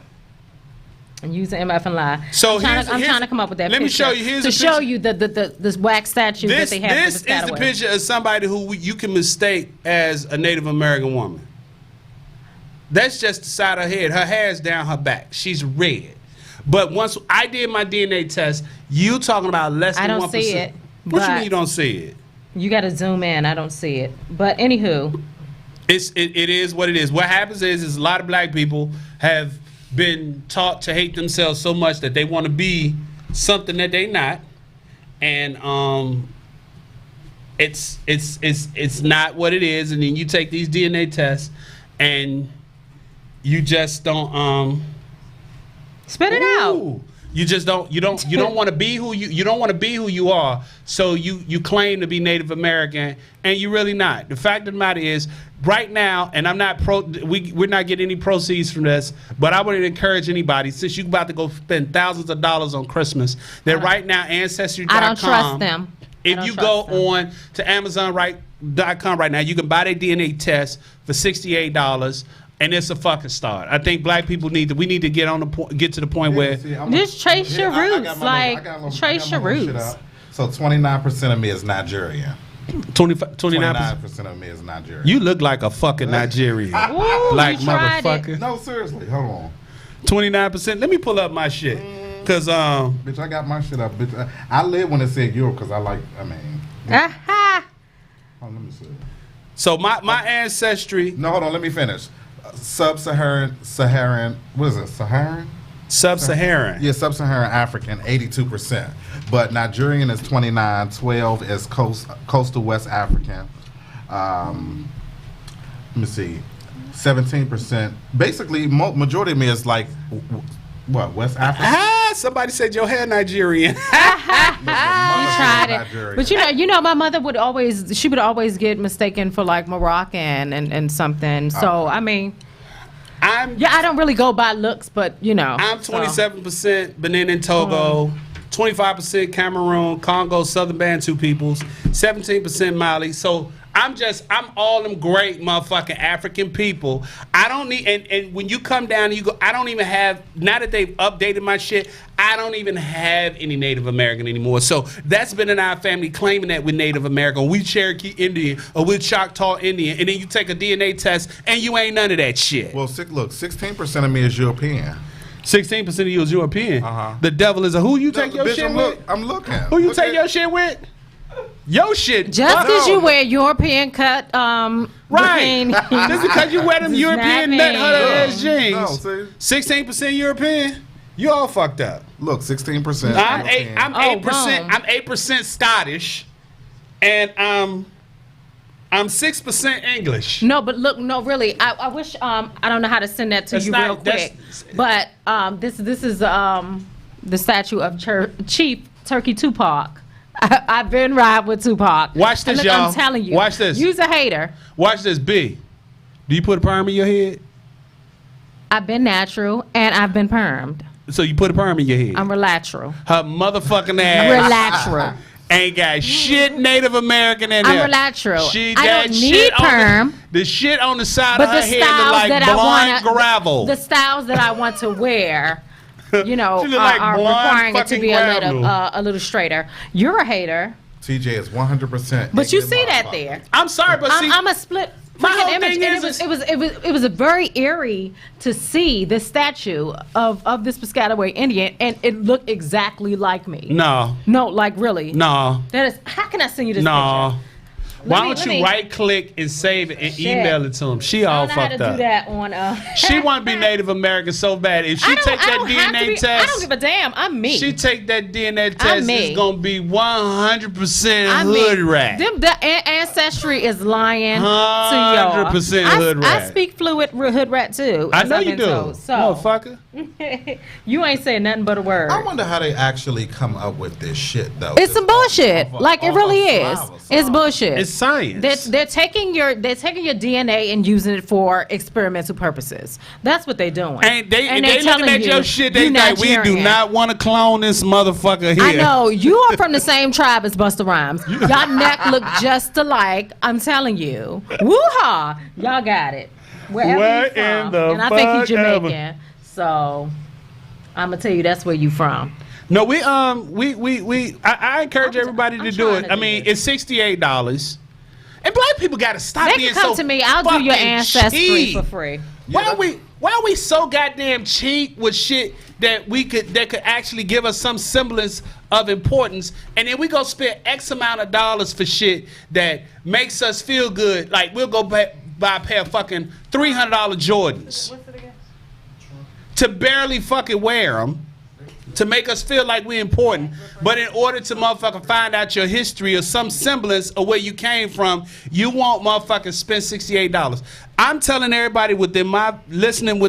[SPEAKER 2] And use the MF and lie.
[SPEAKER 1] So
[SPEAKER 2] I'm
[SPEAKER 1] here's-
[SPEAKER 2] trying to come up with that.
[SPEAKER 1] let me
[SPEAKER 2] picture
[SPEAKER 1] show you. Here's
[SPEAKER 2] to
[SPEAKER 1] a
[SPEAKER 2] show
[SPEAKER 1] picture.
[SPEAKER 2] you the this wax statue that they have.
[SPEAKER 1] This is the picture of somebody who you can mistake as a Native American woman. That's just the side of her head. Her hair's down her back. She's red. But once I did my DNA test, you talking about less than 1%.
[SPEAKER 2] I don't see it,
[SPEAKER 1] What you
[SPEAKER 2] but-
[SPEAKER 1] mean you don't see it?
[SPEAKER 2] You got to zoom in. I don't see it. But anywho,
[SPEAKER 1] It is what it is. What happens is a lot of black people have been taught to hate themselves so much that they want to be something that they not, and it's not what it is. And then you take these DNA tests, and you just don't
[SPEAKER 2] spit it out.
[SPEAKER 1] Ooh. You just don't want to be who you don't want to be who you are. So you claim to be Native American and you're really not. The fact of the matter is, right now, and I'm not we're not getting any proceeds from this, but I would encourage anybody, since you're about to go spend thousands of dollars on Christmas, that right now Ancestry.com.
[SPEAKER 2] I don't trust them.
[SPEAKER 1] If you go on to Amazon.com right now, you can buy their DNA test for $68. And it's a fucking start. I think black people need to get to the point where
[SPEAKER 2] Just trace your roots, trace your roots.
[SPEAKER 3] So 29% of me is Nigerian.
[SPEAKER 1] 29%.
[SPEAKER 3] 29% of me is Nigerian.
[SPEAKER 1] You look like a fucking Nigerian.
[SPEAKER 2] Ooh,
[SPEAKER 1] Black
[SPEAKER 2] you tried
[SPEAKER 1] motherfucker.
[SPEAKER 3] No, seriously, hold on.
[SPEAKER 1] 29%. Let me pull up my shit. Cause
[SPEAKER 3] Bitch, I got my shit up. Bitch, I live when it said Europe because
[SPEAKER 2] Aha.
[SPEAKER 3] let me see.
[SPEAKER 1] so my ancestry,
[SPEAKER 3] No, hold on, let me finish. Sub-Saharan, what is it, Saharan?
[SPEAKER 1] sub-Saharan.
[SPEAKER 3] Yeah, Sub-Saharan African, 82%. But Nigerian is 29, 12 is coastal West African. Let me see, 17%. Basically, majority of me is like, what, West Africa?
[SPEAKER 1] Somebody said your hair Nigerian.
[SPEAKER 2] You tried it, but you know, my mother would always get mistaken for like Moroccan and something. So I mean, I don't really go by looks, but you know,
[SPEAKER 1] I'm 27% Benin and Togo, 25% Cameroon, Congo, Southern Bantu peoples, 17% Mali. So I'm all them great motherfucking African people. I don't need, and when you come down, you go, I don't even have, now that they've updated my shit, I don't even have any Native American anymore. So that's been in our family claiming that we're Native American, we Cherokee Indian, or we're Choctaw Indian, and then you take a DNA test and you ain't none of that shit.
[SPEAKER 3] Well, look, 16% of me is European.
[SPEAKER 1] 16% of you is European.
[SPEAKER 3] Uh-huh.
[SPEAKER 1] The devil is who you take your
[SPEAKER 3] Bitch,
[SPEAKER 1] shit with?
[SPEAKER 3] I'm looking.
[SPEAKER 1] Who you take your shit with? Your shit.
[SPEAKER 2] just because
[SPEAKER 3] No.
[SPEAKER 2] you wear European cut,
[SPEAKER 1] Right.
[SPEAKER 2] bikini.
[SPEAKER 1] Just because you wear them
[SPEAKER 2] Does
[SPEAKER 1] European
[SPEAKER 2] not
[SPEAKER 1] nut hutter
[SPEAKER 2] mean-
[SPEAKER 1] ass jeans.
[SPEAKER 3] No, see?
[SPEAKER 1] 16% European. You all fucked up.
[SPEAKER 3] Look, 16%.
[SPEAKER 1] I'm
[SPEAKER 3] European.
[SPEAKER 1] 8%.
[SPEAKER 2] wrong.
[SPEAKER 1] I'm 8% Scottish, and I'm 6% English.
[SPEAKER 2] No, but look, no, really. I wish I don't know how to send that to
[SPEAKER 1] That's
[SPEAKER 2] you
[SPEAKER 1] not-
[SPEAKER 2] real quick. But this is the statue of Chief Turkey Tupac. I've been riding with Tupac.
[SPEAKER 1] Watch this,
[SPEAKER 2] And look,
[SPEAKER 1] y'all.
[SPEAKER 2] I'm telling you.
[SPEAKER 1] Watch this.
[SPEAKER 2] You's a hater.
[SPEAKER 1] Watch this, B. Do you put a perm in your head?
[SPEAKER 2] I've been natural and I've been permed.
[SPEAKER 1] So you put a perm in your head?
[SPEAKER 2] I'm relateral.
[SPEAKER 1] Her motherfucking ass
[SPEAKER 2] Relateral.
[SPEAKER 1] ain't got shit Native American in
[SPEAKER 2] I'm
[SPEAKER 1] there.
[SPEAKER 2] relateral.
[SPEAKER 1] She
[SPEAKER 2] I
[SPEAKER 1] got
[SPEAKER 2] don't
[SPEAKER 1] shit
[SPEAKER 2] need
[SPEAKER 1] on
[SPEAKER 2] perm.
[SPEAKER 1] the shit on the side
[SPEAKER 2] But
[SPEAKER 1] of her
[SPEAKER 2] the
[SPEAKER 1] head look
[SPEAKER 2] styles
[SPEAKER 1] like
[SPEAKER 2] that I
[SPEAKER 1] blonde
[SPEAKER 2] want
[SPEAKER 1] gravel.
[SPEAKER 2] the styles that I want to wear, you know,
[SPEAKER 1] She look like
[SPEAKER 2] are
[SPEAKER 1] blonde
[SPEAKER 2] requiring it to
[SPEAKER 1] fucking
[SPEAKER 2] be
[SPEAKER 1] gravel.
[SPEAKER 2] a little straighter. You're a hater,
[SPEAKER 3] TJ is 100%.
[SPEAKER 2] but you
[SPEAKER 3] ignorant
[SPEAKER 2] see that
[SPEAKER 3] motherfucker.
[SPEAKER 2] there.
[SPEAKER 1] I'm sorry, but see,
[SPEAKER 2] I'm a split.
[SPEAKER 1] my
[SPEAKER 2] freaking
[SPEAKER 1] whole
[SPEAKER 2] image,
[SPEAKER 1] thing
[SPEAKER 2] and
[SPEAKER 1] is-
[SPEAKER 2] it was a very eerie to see the statue of this Piscataway Indian, and it looked exactly like me.
[SPEAKER 1] no,
[SPEAKER 2] Like really.
[SPEAKER 1] no,
[SPEAKER 2] That is. How can I send you this
[SPEAKER 1] no.
[SPEAKER 2] picture?
[SPEAKER 1] Why
[SPEAKER 2] me-
[SPEAKER 1] don't
[SPEAKER 2] let
[SPEAKER 1] you
[SPEAKER 2] me-
[SPEAKER 1] right click and save it and
[SPEAKER 2] Shit.
[SPEAKER 1] email it to him? She
[SPEAKER 2] I
[SPEAKER 1] all
[SPEAKER 2] don't know how to
[SPEAKER 1] fucked
[SPEAKER 2] do
[SPEAKER 1] up.
[SPEAKER 2] that on.
[SPEAKER 1] She want to be Native American so bad. If she
[SPEAKER 2] I don't-
[SPEAKER 1] take
[SPEAKER 2] I
[SPEAKER 1] that
[SPEAKER 2] don't have to
[SPEAKER 1] DNA
[SPEAKER 2] be-
[SPEAKER 1] test,
[SPEAKER 2] I don't give a damn. I'm me.
[SPEAKER 1] she take that DNA
[SPEAKER 2] I'm
[SPEAKER 1] test,
[SPEAKER 2] me.
[SPEAKER 1] it's gonna be 100%
[SPEAKER 2] I'm
[SPEAKER 1] hood
[SPEAKER 2] me.
[SPEAKER 1] rat.
[SPEAKER 2] The ancestry is lying to
[SPEAKER 1] 100%
[SPEAKER 2] y'all.
[SPEAKER 1] hood
[SPEAKER 2] I
[SPEAKER 1] rat.
[SPEAKER 2] speak fluid hood rat too.
[SPEAKER 1] I
[SPEAKER 2] as
[SPEAKER 1] know
[SPEAKER 2] I've
[SPEAKER 1] you
[SPEAKER 2] been
[SPEAKER 1] do,
[SPEAKER 2] told. So
[SPEAKER 1] motherfucker.
[SPEAKER 2] you ain't saying nothing but a word.
[SPEAKER 3] I wonder how they actually come up with this shit, though.
[SPEAKER 2] It's some bullshit. Like it really is. It's bullshit.
[SPEAKER 1] It's science.
[SPEAKER 2] They're taking your DNA and using it for experimental purposes. That's what they're doing.
[SPEAKER 1] And they
[SPEAKER 2] they're
[SPEAKER 1] looking
[SPEAKER 2] telling
[SPEAKER 1] at
[SPEAKER 2] you,
[SPEAKER 1] your shit. They
[SPEAKER 2] you
[SPEAKER 1] like, we do
[SPEAKER 2] Nigerian.
[SPEAKER 1] not want to clone this motherfucker here.
[SPEAKER 2] I know you are from the same tribe as Busta Rhymes. Y'all neck look just alike. I'm telling you. Woo-ha! Y'all got it. Wherever
[SPEAKER 1] Where
[SPEAKER 2] you from.
[SPEAKER 1] in the
[SPEAKER 2] And I think
[SPEAKER 1] fuck
[SPEAKER 2] he's Jamaican.
[SPEAKER 1] ever.
[SPEAKER 2] So I'm gonna tell you that's where you from.
[SPEAKER 1] No, I encourage everybody to
[SPEAKER 2] I'm
[SPEAKER 1] do
[SPEAKER 2] trying
[SPEAKER 1] it.
[SPEAKER 2] to
[SPEAKER 1] I
[SPEAKER 2] do
[SPEAKER 1] mean,
[SPEAKER 2] this.
[SPEAKER 1] it's $68. And black people got to stop
[SPEAKER 2] They
[SPEAKER 1] being
[SPEAKER 2] can come
[SPEAKER 1] so
[SPEAKER 2] to me. I'll do your
[SPEAKER 1] fucking
[SPEAKER 2] ancestry
[SPEAKER 1] cheap.
[SPEAKER 2] for free.
[SPEAKER 1] Why are we so goddamn cheap with shit that could actually give us some semblance of importance, and then we go spend X amount of dollars for shit that makes us feel good? Like we'll go buy a pair of fucking $300 Jordans to barely fucking wear them, to make us feel like we're important. But in order to motherfucking find out your history or some semblance of where you came from, you won't motherfucking spend $68. I'm telling everybody listening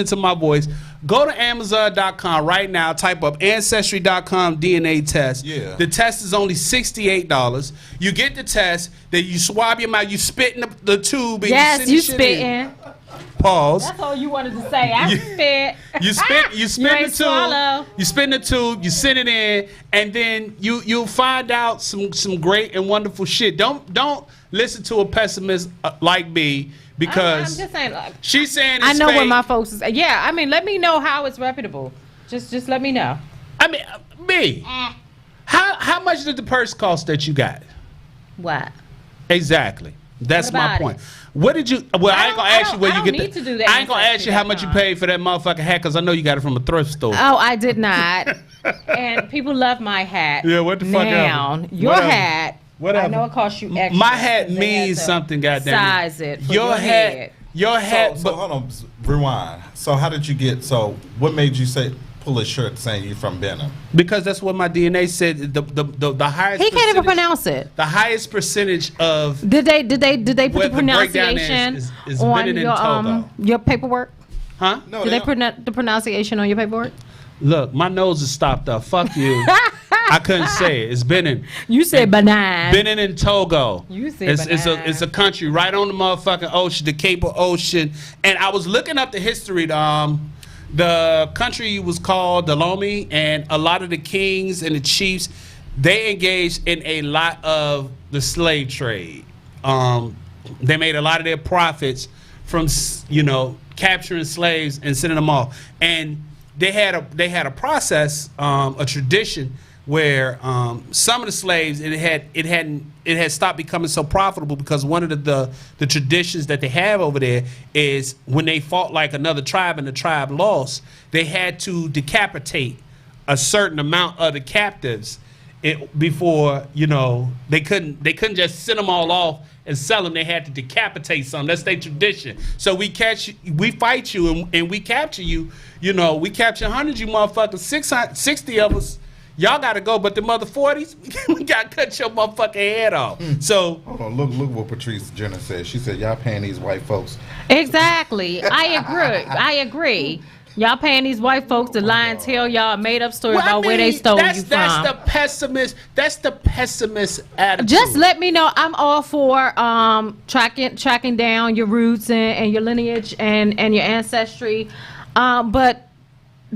[SPEAKER 1] to my voice, go to Amazon.com right now, type up Ancestry.com DNA test.
[SPEAKER 3] Yeah.
[SPEAKER 1] The test is only $68. You get the test, then you swab your mouth, you spit in the tube, and
[SPEAKER 2] Yes,
[SPEAKER 1] send
[SPEAKER 2] you
[SPEAKER 1] the shit in.
[SPEAKER 2] spitting.
[SPEAKER 1] Pause.
[SPEAKER 2] That's all you wanted to say. I spit.
[SPEAKER 1] You spit
[SPEAKER 2] You
[SPEAKER 1] the
[SPEAKER 2] ain't swallow.
[SPEAKER 1] tube. You spin the tube. You send it in, and then you'll find out some great and wonderful shit. Don't listen to a pessimist like me
[SPEAKER 2] I'm
[SPEAKER 1] because
[SPEAKER 2] just saying. Like,
[SPEAKER 1] she's saying it's
[SPEAKER 2] I know
[SPEAKER 1] fake.
[SPEAKER 2] what my folks is. Yeah, I mean, let me know how it's reputable. Just let me know.
[SPEAKER 1] I mean, me. How much did the purse cost that you got?
[SPEAKER 2] What?
[SPEAKER 1] Exactly. That's
[SPEAKER 2] What
[SPEAKER 1] my
[SPEAKER 2] about
[SPEAKER 1] point.
[SPEAKER 2] it?
[SPEAKER 1] What did you? Well, I ain't gonna ask you where
[SPEAKER 2] I
[SPEAKER 1] you
[SPEAKER 2] don't
[SPEAKER 1] get
[SPEAKER 2] need
[SPEAKER 1] the.
[SPEAKER 2] to do that
[SPEAKER 1] I ain't gonna ask you how much you
[SPEAKER 2] Ancestry.com.
[SPEAKER 1] paid for that motherfucking hat because I know you got it from a thrift store.
[SPEAKER 2] Oh, I did not. And people love my hat.
[SPEAKER 1] Yeah, what the fuck
[SPEAKER 2] now,
[SPEAKER 1] ever.
[SPEAKER 2] your
[SPEAKER 1] Whatever.
[SPEAKER 2] hat.
[SPEAKER 1] Whatever.
[SPEAKER 2] I know it costs you extra.
[SPEAKER 1] My hat
[SPEAKER 2] because they had
[SPEAKER 1] means
[SPEAKER 2] to
[SPEAKER 1] something, goddamn.
[SPEAKER 2] Size it for your
[SPEAKER 1] hat.
[SPEAKER 2] head.
[SPEAKER 1] Your hat.
[SPEAKER 3] So
[SPEAKER 1] but
[SPEAKER 3] hold on, rewind. So how did you get? So what made you pull a shirt saying you're from Benham?
[SPEAKER 1] because that's what my DNA said. The highest.
[SPEAKER 2] He can't even
[SPEAKER 1] percentage-
[SPEAKER 2] pronounce it.
[SPEAKER 1] The highest percentage of
[SPEAKER 2] Did they put
[SPEAKER 1] What
[SPEAKER 2] the
[SPEAKER 1] the breakdown
[SPEAKER 2] pronunciation
[SPEAKER 1] is
[SPEAKER 2] on
[SPEAKER 1] Benin and
[SPEAKER 2] your
[SPEAKER 1] Togo.
[SPEAKER 2] your paperwork?
[SPEAKER 1] huh?
[SPEAKER 3] No,
[SPEAKER 2] Did they
[SPEAKER 3] don't.
[SPEAKER 2] put the pronunciation on your paperwork?
[SPEAKER 1] Look, my nose is stopped up. Fuck you. I couldn't say it. It's Benin.
[SPEAKER 2] You said benign.
[SPEAKER 1] Benin and Togo.
[SPEAKER 2] You said
[SPEAKER 1] it's a country right on the motherfucking ocean, the Cape of Ocean. And I was looking up the history. The country was called Dahomey, and a lot of the kings and the chiefs, they engaged in a lot of the slave trade. They made a lot of their profits from capturing slaves and sending them off. And they had a process, a tradition where some of the slaves it had stopped becoming so profitable because one of the traditions that they have over there is when they fought like another tribe and the tribe lost, they had to decapitate a certain amount of the captives before they couldn't just send them all off and sell them, they had to decapitate some. That's their tradition. So we fight you, and we capture you. You know, we capture 100 you motherfuckers, 60 of us. Y'all got to go, but the mother 40s, we got to cut your motherfucking head off. So
[SPEAKER 3] hold on, look what Patrice Jenner said. She said, y'all paying these white folks.
[SPEAKER 2] Exactly. I agree. Y'all paying these white folks to lie and tell y'all a made up story about where they stole you from.
[SPEAKER 1] That's the pessimist attitude.
[SPEAKER 2] Just let me know. I'm all for tracking down your roots and your lineage and your ancestry, but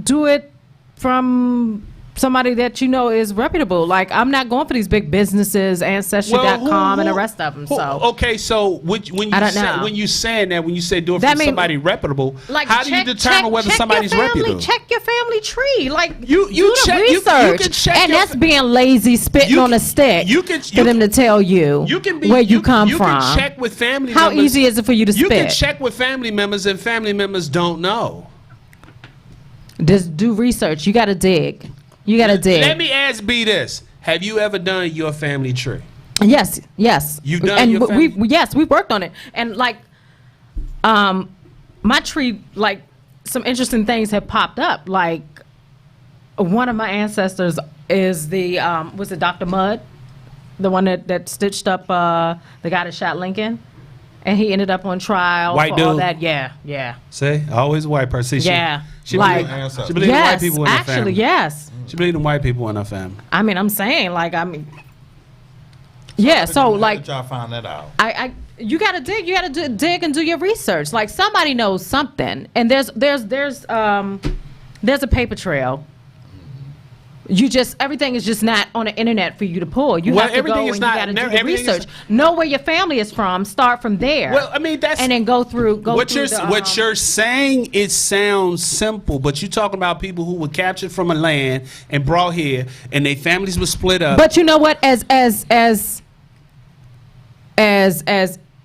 [SPEAKER 2] do it from somebody that you know is reputable. Like, I'm not going for these big businesses, Ancestry.com and the rest of them.
[SPEAKER 1] Okay, so when you say do it from somebody reputable,
[SPEAKER 2] like,
[SPEAKER 1] how do you determine whether somebody's reputable?
[SPEAKER 2] Check your family tree. Like,
[SPEAKER 1] you
[SPEAKER 2] do
[SPEAKER 1] check
[SPEAKER 2] the research.
[SPEAKER 1] You can check
[SPEAKER 2] and that's being lazy, spitting on a stick for them to tell you where you come from.
[SPEAKER 1] You can check with family
[SPEAKER 2] How
[SPEAKER 1] members.
[SPEAKER 2] easy is it for you to spit?
[SPEAKER 1] You can check with family members, and family members don't know.
[SPEAKER 2] Just do research. You got to dig.
[SPEAKER 1] Let me ask B this. Have you ever done your family tree?
[SPEAKER 2] Yes.
[SPEAKER 1] You've done your family?
[SPEAKER 2] We've worked on it. And like my tree, like, some interesting things have popped up. Like, one of my ancestors is was it Dr. Mudd? The one that stitched up the guy that shot Lincoln? And he ended up on trial
[SPEAKER 1] white
[SPEAKER 2] for
[SPEAKER 1] dude.
[SPEAKER 2] all that. Yeah.
[SPEAKER 1] See? Always a white person.
[SPEAKER 2] She
[SPEAKER 1] believed in white people in her family.
[SPEAKER 2] Actually, yes.
[SPEAKER 1] She believed in white people in her family.
[SPEAKER 2] I mean, I'm saying, like, yeah. So, like,
[SPEAKER 3] how did y'all find that out?
[SPEAKER 2] You gotta dig. You gotta dig and do your research. Like, somebody knows something, and there's a paper trail. Everything is just not on the internet for you to pull. You have to go and you gotta do the research. Know where your family is from. Start from there.
[SPEAKER 1] Well, I mean, and
[SPEAKER 2] then go through.
[SPEAKER 1] What you're saying, it sounds simple, but you're talking about people who were captured from a land and brought here, and their families were split up.
[SPEAKER 2] But you know what? As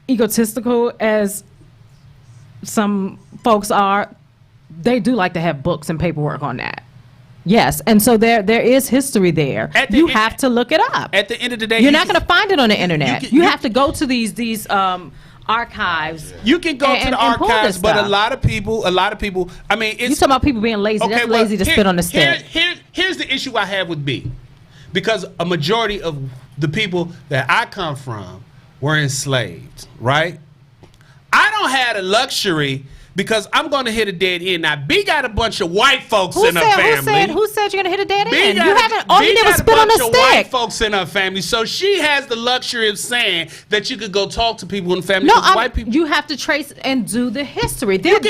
[SPEAKER 2] egotistical as some folks are, they do like to have books and paperwork on that. Yes, and so there is history there. You have to look it up.
[SPEAKER 1] At the end of the day,
[SPEAKER 2] you're not going to find it on the internet. You have to go to these archives.
[SPEAKER 1] You can go to the archives, but a lot of people. I mean, it's,
[SPEAKER 2] you talking about people being lazy. That's lazy to spit on the stick.
[SPEAKER 1] Here's the issue I have with B, because a majority of the people that I come from were enslaved. Right? I don't have the luxury. Because I'm going to hit a dead end. Now, B got a bunch of white folks in her family.
[SPEAKER 2] Who said you're going to hit a dead end?
[SPEAKER 1] You
[SPEAKER 2] haven't. All you did was spit on a stick.
[SPEAKER 1] White folks in her family, so she has the luxury of saying that you could go talk to people in the family.
[SPEAKER 2] No,
[SPEAKER 1] white people.
[SPEAKER 2] You have to trace and do the history.
[SPEAKER 1] There's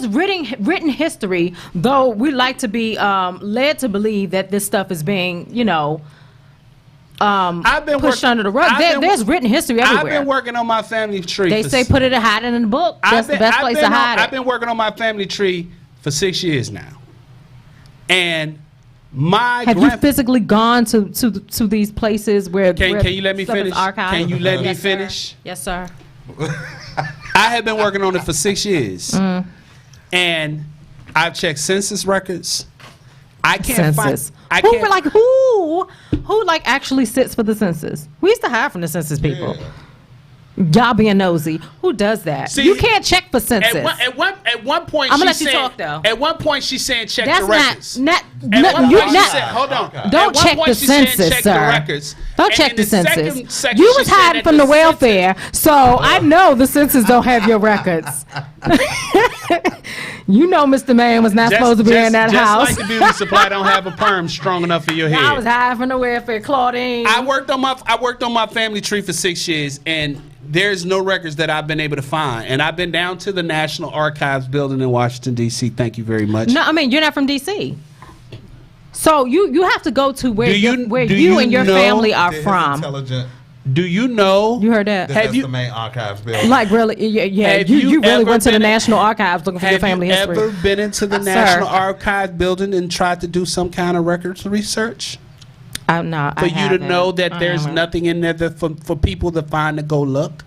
[SPEAKER 2] written history, though we like to be led to believe that this stuff is being, pushed under the rug. There's written history everywhere.
[SPEAKER 1] I've been working on my family tree.
[SPEAKER 2] They say put it and hide it in the book. That's the best place to hide it.
[SPEAKER 1] I've been working on my family tree for 6 years now, and have you physically gone to these places where? Can you let me finish? Can you let me finish?
[SPEAKER 2] Yes, sir.
[SPEAKER 1] I have been working on it for 6 years, and I've checked census records. I can't find.
[SPEAKER 2] Who actually sits for the census? We used to hire from the census people. Y'all being nosy. Who does that? See, you can't check for census.
[SPEAKER 1] At one point,
[SPEAKER 2] I'm gonna let you talk though.
[SPEAKER 1] At one point, she's saying check the records.
[SPEAKER 2] Hold on. Don't check the census, sir. Don't check the census. You was hiding from the welfare, so I know the census don't have your records. You know Mr. Man was not supposed to be in that house.
[SPEAKER 1] Just like the beauty supply don't have a perm strong enough for your head.
[SPEAKER 2] I was hiding from the welfare, Claudine.
[SPEAKER 1] I worked on my family tree for 6 years, and there's no records that I've been able to find. And I've been down to the National Archives building in Washington, D.C. Thank you very much.
[SPEAKER 2] No, I mean, you're not from D.C. So you have to go to where you and your family are from.
[SPEAKER 1] Do you know?
[SPEAKER 2] You heard that?
[SPEAKER 3] That's the main archives building.
[SPEAKER 2] Like, really? Yeah. You really went to the National Archives looking for your family history?
[SPEAKER 1] Have you ever been into the National Archives building and tried to do some kind of records research?
[SPEAKER 2] No,
[SPEAKER 1] for you to know that there's nothing in there for people to find to go look.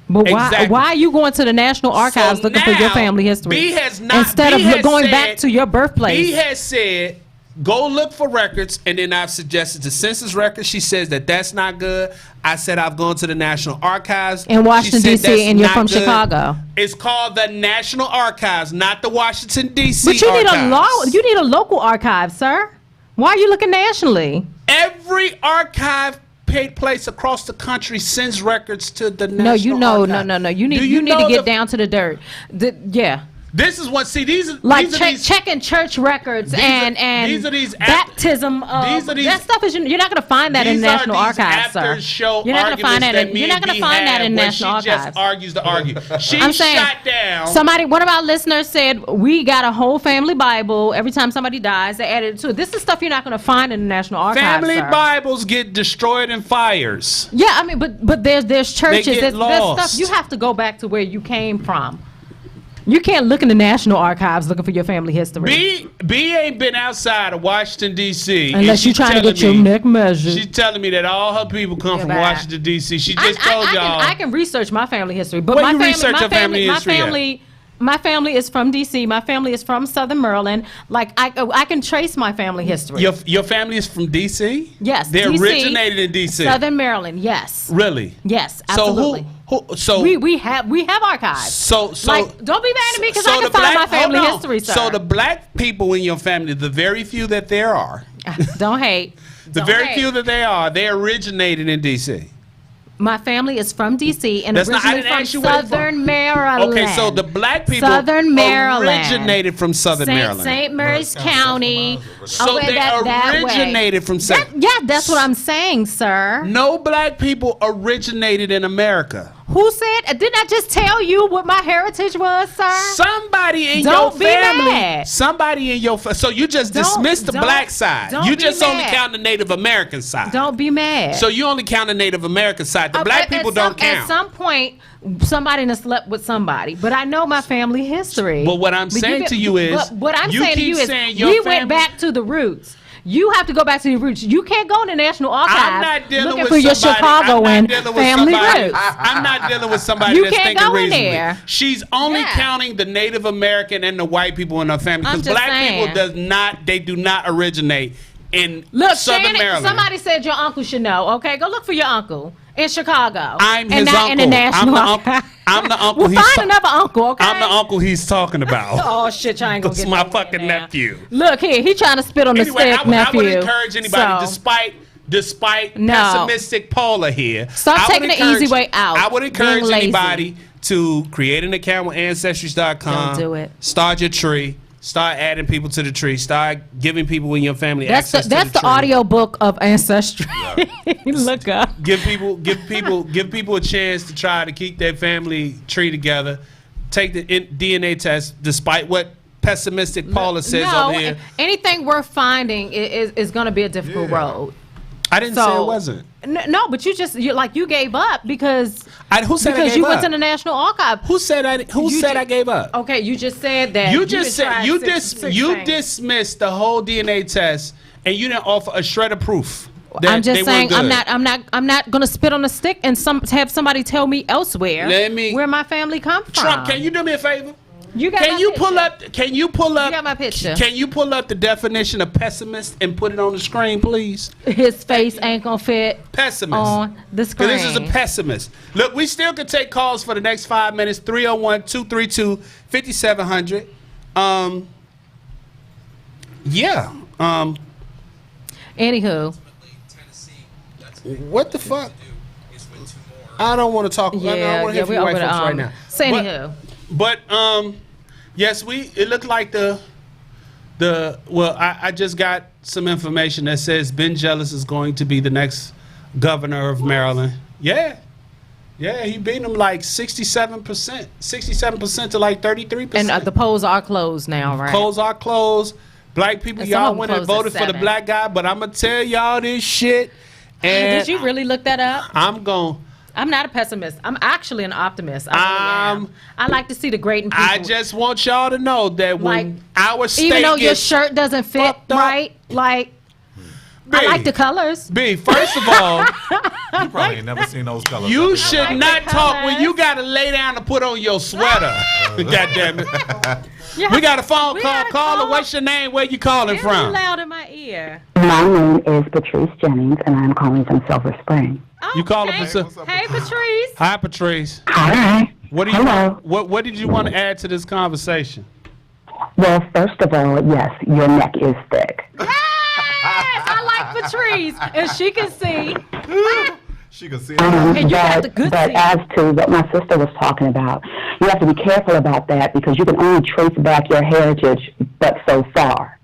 [SPEAKER 2] But why are you going to the National Archives looking for your family history instead of going back to your birthplace?
[SPEAKER 1] B has said Go look for records, and then I've suggested the census records. She says that that's not good. I said I've gone to the National Archives
[SPEAKER 2] In Washington,
[SPEAKER 1] She said
[SPEAKER 2] D.C.,
[SPEAKER 1] that's
[SPEAKER 2] and you're
[SPEAKER 1] not
[SPEAKER 2] from
[SPEAKER 1] good.
[SPEAKER 2] Chicago.
[SPEAKER 1] It's called the National Archives, not the Washington, D.C.
[SPEAKER 2] But you need
[SPEAKER 1] Archives.
[SPEAKER 2] you need a local archive, sir. Why are you looking nationally?
[SPEAKER 1] Every archive paid place across the country sends records to the National
[SPEAKER 2] No, you know,
[SPEAKER 1] Archive.
[SPEAKER 2] no. You need
[SPEAKER 1] Do
[SPEAKER 2] you need
[SPEAKER 1] know
[SPEAKER 2] to get
[SPEAKER 1] the-
[SPEAKER 2] down to the dirt. Yeah.
[SPEAKER 1] This is what. See, these are
[SPEAKER 2] Like
[SPEAKER 1] these are these,
[SPEAKER 2] checking church records
[SPEAKER 1] these are-
[SPEAKER 2] and
[SPEAKER 1] these are these
[SPEAKER 2] baptism.
[SPEAKER 1] these are these-
[SPEAKER 2] that stuff is you're not going to find that in
[SPEAKER 1] These
[SPEAKER 2] the National
[SPEAKER 1] are these
[SPEAKER 2] Archives, sir.
[SPEAKER 1] after-show
[SPEAKER 2] You're not going to find that.
[SPEAKER 1] arguments
[SPEAKER 2] You're not
[SPEAKER 1] me
[SPEAKER 2] going
[SPEAKER 1] and
[SPEAKER 2] to find
[SPEAKER 1] B
[SPEAKER 2] that in
[SPEAKER 1] had
[SPEAKER 2] National
[SPEAKER 1] where she
[SPEAKER 2] Archives.
[SPEAKER 1] just argues to argue. She
[SPEAKER 2] I'm saying
[SPEAKER 1] shot down.
[SPEAKER 2] somebody. One of our listeners said we got a whole family Bible. Every time somebody dies, they added it to it. This is stuff you're not going to find in the National Archives.
[SPEAKER 1] Family
[SPEAKER 2] sir.
[SPEAKER 1] Bibles get destroyed in fires.
[SPEAKER 2] Yeah, I mean, but there's churches.
[SPEAKER 1] get
[SPEAKER 2] There's
[SPEAKER 1] lost.
[SPEAKER 2] stuff you have to go back to where you came from. You can't look in the National Archives looking for your family history.
[SPEAKER 1] B ain't been outside of Washington, D.C. and
[SPEAKER 2] Unless you're
[SPEAKER 1] she's
[SPEAKER 2] trying to
[SPEAKER 1] telling
[SPEAKER 2] get your
[SPEAKER 1] me-
[SPEAKER 2] neck measured.
[SPEAKER 1] She's telling me that all her people come
[SPEAKER 2] Yeah,
[SPEAKER 1] from
[SPEAKER 2] bye.
[SPEAKER 1] Washington, D.C. She just told y'all.
[SPEAKER 2] I can research my family history, but
[SPEAKER 1] Where
[SPEAKER 2] my
[SPEAKER 1] you
[SPEAKER 2] family,
[SPEAKER 1] research
[SPEAKER 2] my
[SPEAKER 1] your family history at?
[SPEAKER 2] My family is from D.C. My family is from Southern Maryland. Like I can trace my family history.
[SPEAKER 1] Your family is from D.C.?
[SPEAKER 2] Yes,
[SPEAKER 1] They
[SPEAKER 2] DC,
[SPEAKER 1] originated in D.C.
[SPEAKER 2] Southern Maryland. Yes.
[SPEAKER 1] Really?
[SPEAKER 2] Yes, absolutely.
[SPEAKER 1] So
[SPEAKER 2] we have archives.
[SPEAKER 1] So
[SPEAKER 2] like, don't be mad at me because
[SPEAKER 1] so
[SPEAKER 2] I can
[SPEAKER 1] the
[SPEAKER 2] find my
[SPEAKER 1] black-
[SPEAKER 2] family
[SPEAKER 1] hold on.
[SPEAKER 2] history, sir.
[SPEAKER 1] So the black people in your family, the very few that there are,
[SPEAKER 2] Don't hate.
[SPEAKER 1] the
[SPEAKER 2] Don't
[SPEAKER 1] very
[SPEAKER 2] hate.
[SPEAKER 1] few that they are, they originated in D.C.
[SPEAKER 2] My family is from D.C. and
[SPEAKER 1] That's not- I
[SPEAKER 2] originally
[SPEAKER 1] didn't
[SPEAKER 2] from
[SPEAKER 1] ask you where they're from.
[SPEAKER 2] Southern Maryland.
[SPEAKER 1] Okay, so the black people
[SPEAKER 2] Southern Maryland.
[SPEAKER 1] originated from Southern Maryland.
[SPEAKER 2] St. Mary's County.
[SPEAKER 1] So
[SPEAKER 2] over
[SPEAKER 1] they
[SPEAKER 2] that way.
[SPEAKER 1] originated from Southern.
[SPEAKER 2] Yeah, that's what I'm saying, sir.
[SPEAKER 1] No black people originated in America.
[SPEAKER 2] Who said? Didn't I just tell you what my heritage was, sir?
[SPEAKER 1] Somebody in
[SPEAKER 2] Don't
[SPEAKER 1] your
[SPEAKER 2] be
[SPEAKER 1] family.
[SPEAKER 2] mad.
[SPEAKER 1] Somebody in your so you just
[SPEAKER 2] Don't-
[SPEAKER 1] dismissed the
[SPEAKER 2] don't-
[SPEAKER 1] black side.
[SPEAKER 2] don't
[SPEAKER 1] You
[SPEAKER 2] be
[SPEAKER 1] just only
[SPEAKER 2] mad.
[SPEAKER 1] count the Native American side.
[SPEAKER 2] Don't be mad.
[SPEAKER 1] So you only count the Native American side. The black people don't count.
[SPEAKER 2] At some point, somebody done slept with somebody. But I know my family history.
[SPEAKER 1] But what I'm saying to you is,
[SPEAKER 2] but what I'm
[SPEAKER 1] you
[SPEAKER 2] saying to
[SPEAKER 1] keep
[SPEAKER 2] you is,
[SPEAKER 1] saying your
[SPEAKER 2] we
[SPEAKER 1] family-
[SPEAKER 2] went back to the roots. You have to go back to your roots. You can't go in the National
[SPEAKER 1] I'm
[SPEAKER 2] Archives
[SPEAKER 1] not dealing
[SPEAKER 2] looking
[SPEAKER 1] with
[SPEAKER 2] for your
[SPEAKER 1] somebody.
[SPEAKER 2] Chicagoan
[SPEAKER 1] I'm not dealing with
[SPEAKER 2] family
[SPEAKER 1] somebody.
[SPEAKER 2] roots.
[SPEAKER 1] I'm not dealing with somebody
[SPEAKER 2] You
[SPEAKER 1] that's
[SPEAKER 2] can't
[SPEAKER 1] thinking
[SPEAKER 2] go in
[SPEAKER 1] reasonably.
[SPEAKER 2] there.
[SPEAKER 1] She's only
[SPEAKER 2] Yeah.
[SPEAKER 1] counting the Native American and the white people in her family
[SPEAKER 2] I'm
[SPEAKER 1] because
[SPEAKER 2] just
[SPEAKER 1] black people
[SPEAKER 2] saying.
[SPEAKER 1] they do not originate in
[SPEAKER 2] Look,
[SPEAKER 1] Southern
[SPEAKER 2] Shannon,
[SPEAKER 1] Maryland.
[SPEAKER 2] somebody said your uncle should know. Okay, go look for your uncle in Chicago.
[SPEAKER 1] I'm
[SPEAKER 2] and
[SPEAKER 1] his
[SPEAKER 2] not in the
[SPEAKER 1] uncle.
[SPEAKER 2] National
[SPEAKER 1] I'm the uncle.
[SPEAKER 2] Archives.
[SPEAKER 1] I'm the uncle.
[SPEAKER 2] Well,
[SPEAKER 1] he's
[SPEAKER 2] find
[SPEAKER 1] ta-
[SPEAKER 2] another uncle, okay?
[SPEAKER 1] I'm the uncle he's talking about.
[SPEAKER 2] Oh shit, y'all ain't gonna
[SPEAKER 1] That's
[SPEAKER 2] get
[SPEAKER 1] my
[SPEAKER 2] nowhere
[SPEAKER 1] fucking
[SPEAKER 2] now.
[SPEAKER 1] nephew.
[SPEAKER 2] Look here, he trying to spit on the
[SPEAKER 1] Anyway,
[SPEAKER 2] stick,
[SPEAKER 1] I
[SPEAKER 2] nephew.
[SPEAKER 1] would encourage anybody,
[SPEAKER 2] So,
[SPEAKER 1] despite
[SPEAKER 2] No.
[SPEAKER 1] pessimistic Paula here.
[SPEAKER 2] Stop
[SPEAKER 1] I would
[SPEAKER 2] taking the easy
[SPEAKER 1] encourage-
[SPEAKER 2] way out,
[SPEAKER 1] I would encourage
[SPEAKER 2] being lazy.
[SPEAKER 1] anybody to create an account with Ancestries.com.
[SPEAKER 2] Don't do it.
[SPEAKER 1] Start your tree. Start adding people to the tree. Start giving people in your family
[SPEAKER 2] that's
[SPEAKER 1] access
[SPEAKER 2] the
[SPEAKER 1] to the tree.
[SPEAKER 2] audio book of ancestry. Look up.
[SPEAKER 1] Give people a chance to try to keep their family tree together. Take the DNA test, despite what pessimistic Paula says
[SPEAKER 2] no,
[SPEAKER 1] over here.
[SPEAKER 2] anything worth finding is going to be a difficult road.
[SPEAKER 1] I didn't say it wasn't.
[SPEAKER 2] No, but you gave up because
[SPEAKER 1] Who said I
[SPEAKER 2] because
[SPEAKER 1] gave
[SPEAKER 2] you
[SPEAKER 1] up?
[SPEAKER 2] went to the National Archive.
[SPEAKER 1] Who said I gave up?
[SPEAKER 2] Okay, you just said that.
[SPEAKER 1] You just said you
[SPEAKER 2] things.
[SPEAKER 1] dismissed the whole DNA test and you didn't offer a shred of proof. That
[SPEAKER 2] I'm
[SPEAKER 1] they
[SPEAKER 2] just
[SPEAKER 1] weren't
[SPEAKER 2] saying
[SPEAKER 1] good.
[SPEAKER 2] I'm not gonna spit on a stick and have somebody tell me elsewhere where my family come from.
[SPEAKER 1] Trump, can you do me a favor?
[SPEAKER 2] You got
[SPEAKER 1] Can
[SPEAKER 2] my
[SPEAKER 1] you
[SPEAKER 2] picture.
[SPEAKER 1] pull up? Can you pull up?
[SPEAKER 2] You got my picture.
[SPEAKER 1] Can you pull up the definition of pessimist and put it on the screen, please?
[SPEAKER 2] His face ain't gonna fit
[SPEAKER 1] Pessimist.
[SPEAKER 2] on the screen.
[SPEAKER 1] This is a pessimist. Look, we still can take calls for the next 5 minutes. 301-232-5700. Yeah.
[SPEAKER 2] Anywho,
[SPEAKER 1] What the fuck? I don't want to talk. I don't want to hear from white folks right now.
[SPEAKER 2] Say anywho.
[SPEAKER 1] But yes, it looked like I just got some information that says Ben Jealous is going to be the next governor of Maryland. Yeah, he beat him like 67% to like 33%.
[SPEAKER 2] And the polls are closed now, right?
[SPEAKER 1] Polls are closed. Black people,
[SPEAKER 2] And some
[SPEAKER 1] y'all
[SPEAKER 2] of them
[SPEAKER 1] went and
[SPEAKER 2] closed at
[SPEAKER 1] voted for the
[SPEAKER 2] 7.
[SPEAKER 1] black guy, but I'm gonna tell y'all this shit. And
[SPEAKER 2] Did you really look that up?
[SPEAKER 1] I'm going.
[SPEAKER 2] I'm not a pessimist. I'm actually an optimist. I really am. I like to see the great in people.
[SPEAKER 1] I just want y'all to know that when
[SPEAKER 2] Like,
[SPEAKER 1] our state
[SPEAKER 2] even though your
[SPEAKER 1] gets
[SPEAKER 2] shirt doesn't fit
[SPEAKER 1] fucked up.
[SPEAKER 2] right, like I like the colors.
[SPEAKER 1] B, first of all,
[SPEAKER 3] You probably ain't never seen those colors.
[SPEAKER 1] you
[SPEAKER 3] before.
[SPEAKER 1] should
[SPEAKER 2] like
[SPEAKER 1] not
[SPEAKER 2] the
[SPEAKER 1] talk when
[SPEAKER 2] colors.
[SPEAKER 1] you got to lay down and put on your sweater. God damn it.
[SPEAKER 2] Yeah.
[SPEAKER 1] We got a phone
[SPEAKER 2] We
[SPEAKER 1] call.
[SPEAKER 2] got a
[SPEAKER 1] Caller,
[SPEAKER 2] call.
[SPEAKER 1] what's your name? Where you calling
[SPEAKER 2] It's really
[SPEAKER 1] from?
[SPEAKER 2] loud in my ear.
[SPEAKER 5] My name is Patrice Jennings, and I'm calling from Silver Spring.
[SPEAKER 2] Oh,
[SPEAKER 1] You calling
[SPEAKER 2] hey,
[SPEAKER 1] for
[SPEAKER 3] what's up,
[SPEAKER 2] Hey, Patrice.
[SPEAKER 1] Hi, Patrice.
[SPEAKER 5] Hi.
[SPEAKER 1] What do you
[SPEAKER 5] Hello.
[SPEAKER 1] what did you want to add to this conversation?
[SPEAKER 5] Well, first of all, yes, your neck is thick.
[SPEAKER 2] Yes, I like Patrice. And she can see.
[SPEAKER 3] She could see it.
[SPEAKER 2] And you got the good
[SPEAKER 5] but
[SPEAKER 2] seat.
[SPEAKER 5] as to what my sister was talking about, you have to be careful about that because you can only trace back your heritage but so far.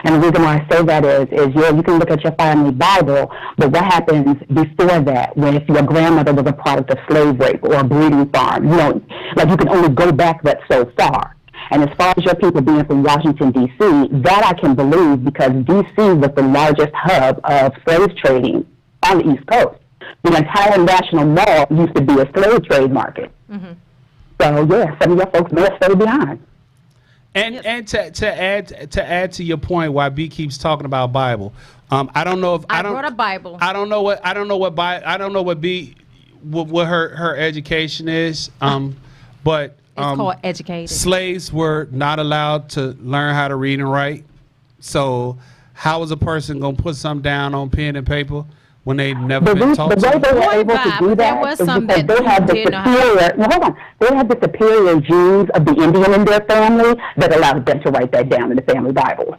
[SPEAKER 5] And the reason why I say that is yeah, you can look at your family Bible, but what happens before that when if your grandmother was a product of slave rape or a breeding farm? You know, like you can only go back but so far. And as far as your people being from Washington, D.C., that I can believe because D.C. was the largest hub of slave trading on the East Coast. The entire National Mall used to be a slave trade market.
[SPEAKER 2] Mm-hmm.
[SPEAKER 5] So, yeah, some of your folks may have stayed behind.
[SPEAKER 1] And to add to your point, why B keeps talking about Bible, I don't know if
[SPEAKER 2] I brought a Bible.
[SPEAKER 1] I don't know what B what her education is. But
[SPEAKER 2] It's called educated.
[SPEAKER 1] slaves were not allowed to learn how to read and write. So how is a person gonna put something down on pen and paper when they never been taught
[SPEAKER 5] The way
[SPEAKER 1] to?
[SPEAKER 5] they were
[SPEAKER 2] Boy,
[SPEAKER 5] able to
[SPEAKER 2] Bob,
[SPEAKER 5] do
[SPEAKER 2] but there
[SPEAKER 5] that
[SPEAKER 2] was
[SPEAKER 5] is
[SPEAKER 2] some
[SPEAKER 5] because
[SPEAKER 2] that
[SPEAKER 5] they had the
[SPEAKER 2] did know how to-
[SPEAKER 5] superior, no, hold on, they had the superior genes of the Indian in their family that allowed them to write that down in the family Bible.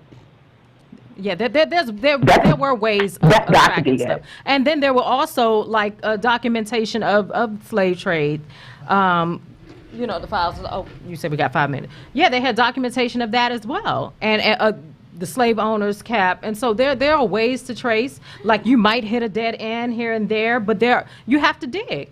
[SPEAKER 2] Yeah, there were ways of
[SPEAKER 5] That's got to
[SPEAKER 2] tracking
[SPEAKER 5] be
[SPEAKER 2] stuff.
[SPEAKER 5] it.
[SPEAKER 2] And then there were also like documentation of slave trade. You know, the files. Oh, you said we got 5 minutes. Yeah, they had documentation of that as well. And the slave owners cap. And so there are ways to trace. Like you might hit a dead end here and there, but you have to dig.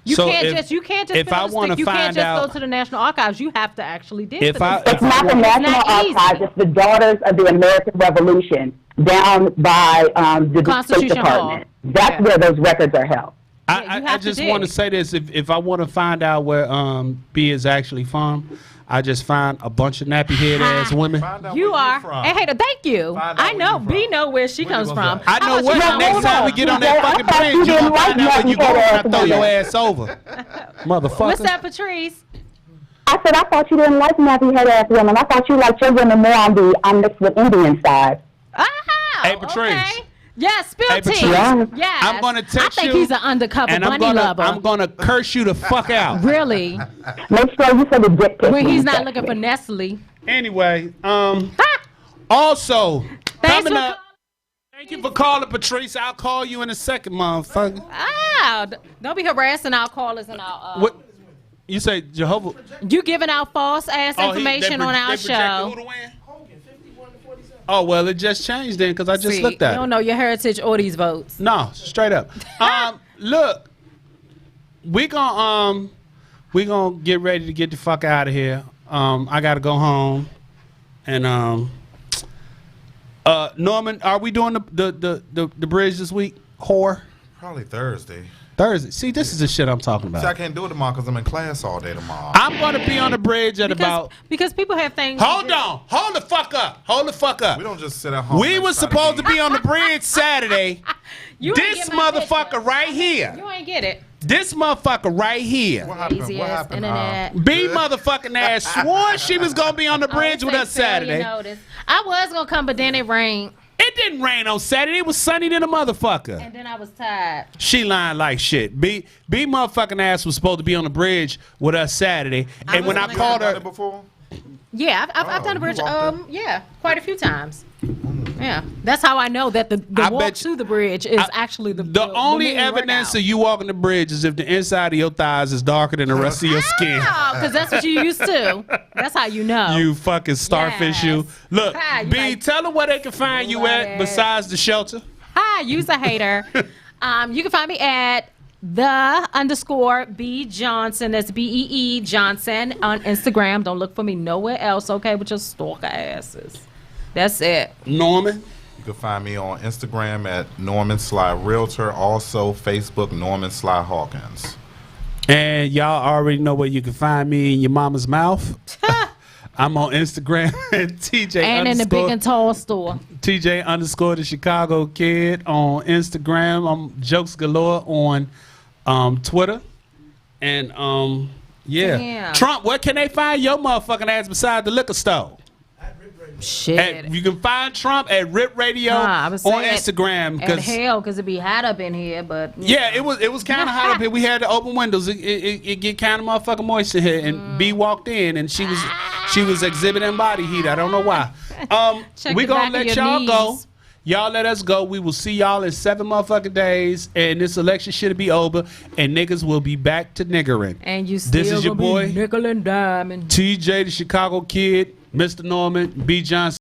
[SPEAKER 2] You
[SPEAKER 1] So
[SPEAKER 2] can't
[SPEAKER 1] if-
[SPEAKER 2] just
[SPEAKER 1] if
[SPEAKER 2] fill
[SPEAKER 1] I
[SPEAKER 2] the
[SPEAKER 1] wanna
[SPEAKER 2] stick. You can't
[SPEAKER 1] find
[SPEAKER 2] just
[SPEAKER 1] out-
[SPEAKER 2] go to the National Archives. You have to actually dig.
[SPEAKER 1] If
[SPEAKER 2] for
[SPEAKER 1] I-
[SPEAKER 2] this
[SPEAKER 1] if
[SPEAKER 5] It's
[SPEAKER 2] stuff.
[SPEAKER 5] not the National
[SPEAKER 2] not easy.
[SPEAKER 5] Archives, it's the Daughters of the American Revolution down by the State
[SPEAKER 2] Constitution
[SPEAKER 5] Department.
[SPEAKER 2] Hall.
[SPEAKER 5] That's
[SPEAKER 2] Yeah.
[SPEAKER 5] where those records are held.
[SPEAKER 2] Yeah, you
[SPEAKER 1] I
[SPEAKER 2] have to
[SPEAKER 1] just want to
[SPEAKER 2] dig.
[SPEAKER 1] say this: if I want to find out where B is actually from, I just find a bunch of nappy head ass women.
[SPEAKER 3] Find out
[SPEAKER 2] You
[SPEAKER 3] where
[SPEAKER 2] are.
[SPEAKER 3] from.
[SPEAKER 2] Hey, Hater, thank you.
[SPEAKER 3] Find out
[SPEAKER 2] I
[SPEAKER 3] where
[SPEAKER 2] know.
[SPEAKER 3] you
[SPEAKER 2] B
[SPEAKER 3] from.
[SPEAKER 2] know where she
[SPEAKER 3] Where
[SPEAKER 2] comes
[SPEAKER 3] you
[SPEAKER 2] from.
[SPEAKER 3] gonna
[SPEAKER 1] I know
[SPEAKER 2] How
[SPEAKER 1] what
[SPEAKER 2] about you
[SPEAKER 1] next
[SPEAKER 2] know-
[SPEAKER 1] time we get on that
[SPEAKER 5] I
[SPEAKER 1] fucking
[SPEAKER 5] thought
[SPEAKER 1] bridge,
[SPEAKER 5] you
[SPEAKER 1] you gonna
[SPEAKER 5] didn't
[SPEAKER 1] find
[SPEAKER 5] like
[SPEAKER 1] out where you
[SPEAKER 5] nappy
[SPEAKER 1] going.
[SPEAKER 5] head
[SPEAKER 1] I
[SPEAKER 5] ass
[SPEAKER 1] throw your
[SPEAKER 5] women.
[SPEAKER 1] ass over, motherfucker.
[SPEAKER 2] What's that, Patrice?
[SPEAKER 5] I said I thought you didn't like nappy head ass women. I thought you liked your women more on the mixed with Indian side.
[SPEAKER 2] Oh,
[SPEAKER 1] Hey, Patrice.
[SPEAKER 2] Okay. Yes, spill
[SPEAKER 1] Hey,
[SPEAKER 2] tea.
[SPEAKER 1] Patrice.
[SPEAKER 5] Yeah.
[SPEAKER 2] Yes.
[SPEAKER 1] I'm gonna text
[SPEAKER 2] I think
[SPEAKER 1] you,
[SPEAKER 2] he's an undercover
[SPEAKER 1] and
[SPEAKER 2] bunny lover.
[SPEAKER 1] I'm gonna curse you the fuck out.
[SPEAKER 2] Really?
[SPEAKER 5] Make sure you say the dick pic
[SPEAKER 2] When
[SPEAKER 5] when
[SPEAKER 2] he's
[SPEAKER 5] you
[SPEAKER 2] not
[SPEAKER 5] text
[SPEAKER 2] looking
[SPEAKER 5] me.
[SPEAKER 2] for Nestle.
[SPEAKER 1] Anyway, also
[SPEAKER 2] Thanks
[SPEAKER 1] coming
[SPEAKER 2] for
[SPEAKER 1] up. Thank you for calling, Patrice. I'll call you in a second, motherfucker.
[SPEAKER 2] Don't be harassing our callers and our.
[SPEAKER 1] What? You say Jehovah?
[SPEAKER 2] You giving out false ass
[SPEAKER 1] Oh,
[SPEAKER 2] information on our show.
[SPEAKER 1] Who to win? Oh well, it just changed then because I just
[SPEAKER 2] See,
[SPEAKER 1] looked
[SPEAKER 2] you
[SPEAKER 1] at it.
[SPEAKER 2] don't know your heritage or these votes.
[SPEAKER 1] No, straight up. Look, we gonna get ready to get the fuck out of here. I gotta go home, and Norman, are we doing the bridge this week? Whore
[SPEAKER 3] Probably Thursday.
[SPEAKER 1] Thursday. See, this is the shit I'm talking
[SPEAKER 3] See, I
[SPEAKER 1] about.
[SPEAKER 3] can't do it tomorrow because I'm in class all day tomorrow.
[SPEAKER 1] I'm gonna be on the bridge at about.
[SPEAKER 2] Because people have things.
[SPEAKER 1] Hold on, hold the fuck up, hold the fuck up.
[SPEAKER 3] We don't just sit at home.
[SPEAKER 1] We
[SPEAKER 3] and
[SPEAKER 1] was
[SPEAKER 3] try
[SPEAKER 1] supposed to
[SPEAKER 3] be.
[SPEAKER 1] be on the bridge Saturday.
[SPEAKER 2] You ain't
[SPEAKER 1] This
[SPEAKER 2] get my
[SPEAKER 1] motherfucker
[SPEAKER 2] picture.
[SPEAKER 1] right here.
[SPEAKER 2] You ain't get it.
[SPEAKER 1] This motherfucker right here.
[SPEAKER 3] What happened?
[SPEAKER 2] Easy
[SPEAKER 3] What
[SPEAKER 2] ass
[SPEAKER 3] happened?
[SPEAKER 2] internet.
[SPEAKER 1] B motherfucking ass swore she was gonna be on the bridge with us Saturday.
[SPEAKER 2] I was gonna come, but then it rained,
[SPEAKER 1] It didn't rain on Saturday. It was sunny than a motherfucker.
[SPEAKER 2] and then I was tired.
[SPEAKER 1] She lying like shit. B motherfucking ass was supposed to be on the bridge with us Saturday, and when I
[SPEAKER 3] You
[SPEAKER 1] called
[SPEAKER 3] done
[SPEAKER 1] her,
[SPEAKER 3] it before?
[SPEAKER 2] Yeah, I've done a
[SPEAKER 3] you
[SPEAKER 2] bridge.
[SPEAKER 3] walked
[SPEAKER 2] Yeah, quite a few times. Yeah, that's how I know that the
[SPEAKER 1] I
[SPEAKER 2] walk
[SPEAKER 1] bet you-
[SPEAKER 2] to the bridge is actually the
[SPEAKER 1] only
[SPEAKER 2] main
[SPEAKER 1] evidence
[SPEAKER 2] workout.
[SPEAKER 1] of you walking the bridge is if the inside of your thighs is darker than the rest of your skin.
[SPEAKER 2] Oh, because that's what you used to. That's how you know.
[SPEAKER 1] You fucking starfish, you.
[SPEAKER 2] Yes.
[SPEAKER 1] Look,
[SPEAKER 2] Ah, you
[SPEAKER 1] B,
[SPEAKER 2] like-
[SPEAKER 1] tell them where they can find you
[SPEAKER 2] Love
[SPEAKER 1] at
[SPEAKER 2] it.
[SPEAKER 1] besides the shelter.
[SPEAKER 2] Hi, you's a hater. You can find me at _B Johnson. That's BEE Johnson on Instagram. Don't look for me nowhere else, okay? With your stalker asses. That's it.
[SPEAKER 1] Norman.
[SPEAKER 3] You can find me on Instagram at Norman Sly Realtor. Also, Facebook, Norman Sly Hawkins.
[SPEAKER 1] And y'all already know where you can find me in your mama's mouth. I'm on Instagram at TJ
[SPEAKER 2] And in the big and tall store.
[SPEAKER 1] TJ _ the Chicago Kid on Instagram. I'm Jokes Galore on Twitter. And yeah.
[SPEAKER 2] Damn.
[SPEAKER 1] Trump, where can they find your motherfucking ass beside the liquor store?
[SPEAKER 2] Shit.
[SPEAKER 1] You can find Trump at Rip Radio
[SPEAKER 2] I
[SPEAKER 1] on
[SPEAKER 2] was saying
[SPEAKER 1] Instagram.
[SPEAKER 2] And hell, because it be hot up in here, but
[SPEAKER 1] Yeah, it was kind of hot up here. We had the open windows. It get kind of motherfucking moist in here. And B walked in, and she was exhibiting body heat. I don't know why.
[SPEAKER 2] Check
[SPEAKER 1] We
[SPEAKER 2] the
[SPEAKER 1] gonna
[SPEAKER 2] back of
[SPEAKER 1] let
[SPEAKER 2] your
[SPEAKER 1] y'all
[SPEAKER 2] knees.
[SPEAKER 1] go. Y'all let us go. We will see y'all in 7 motherfucking days, and this election should be over, and niggas will be back to niggering.
[SPEAKER 2] And you still
[SPEAKER 1] This is your
[SPEAKER 2] gonna be
[SPEAKER 1] boy
[SPEAKER 2] nickel and diamond.
[SPEAKER 1] TJ the Chicago Kid, Mr. Norman, B Johnson.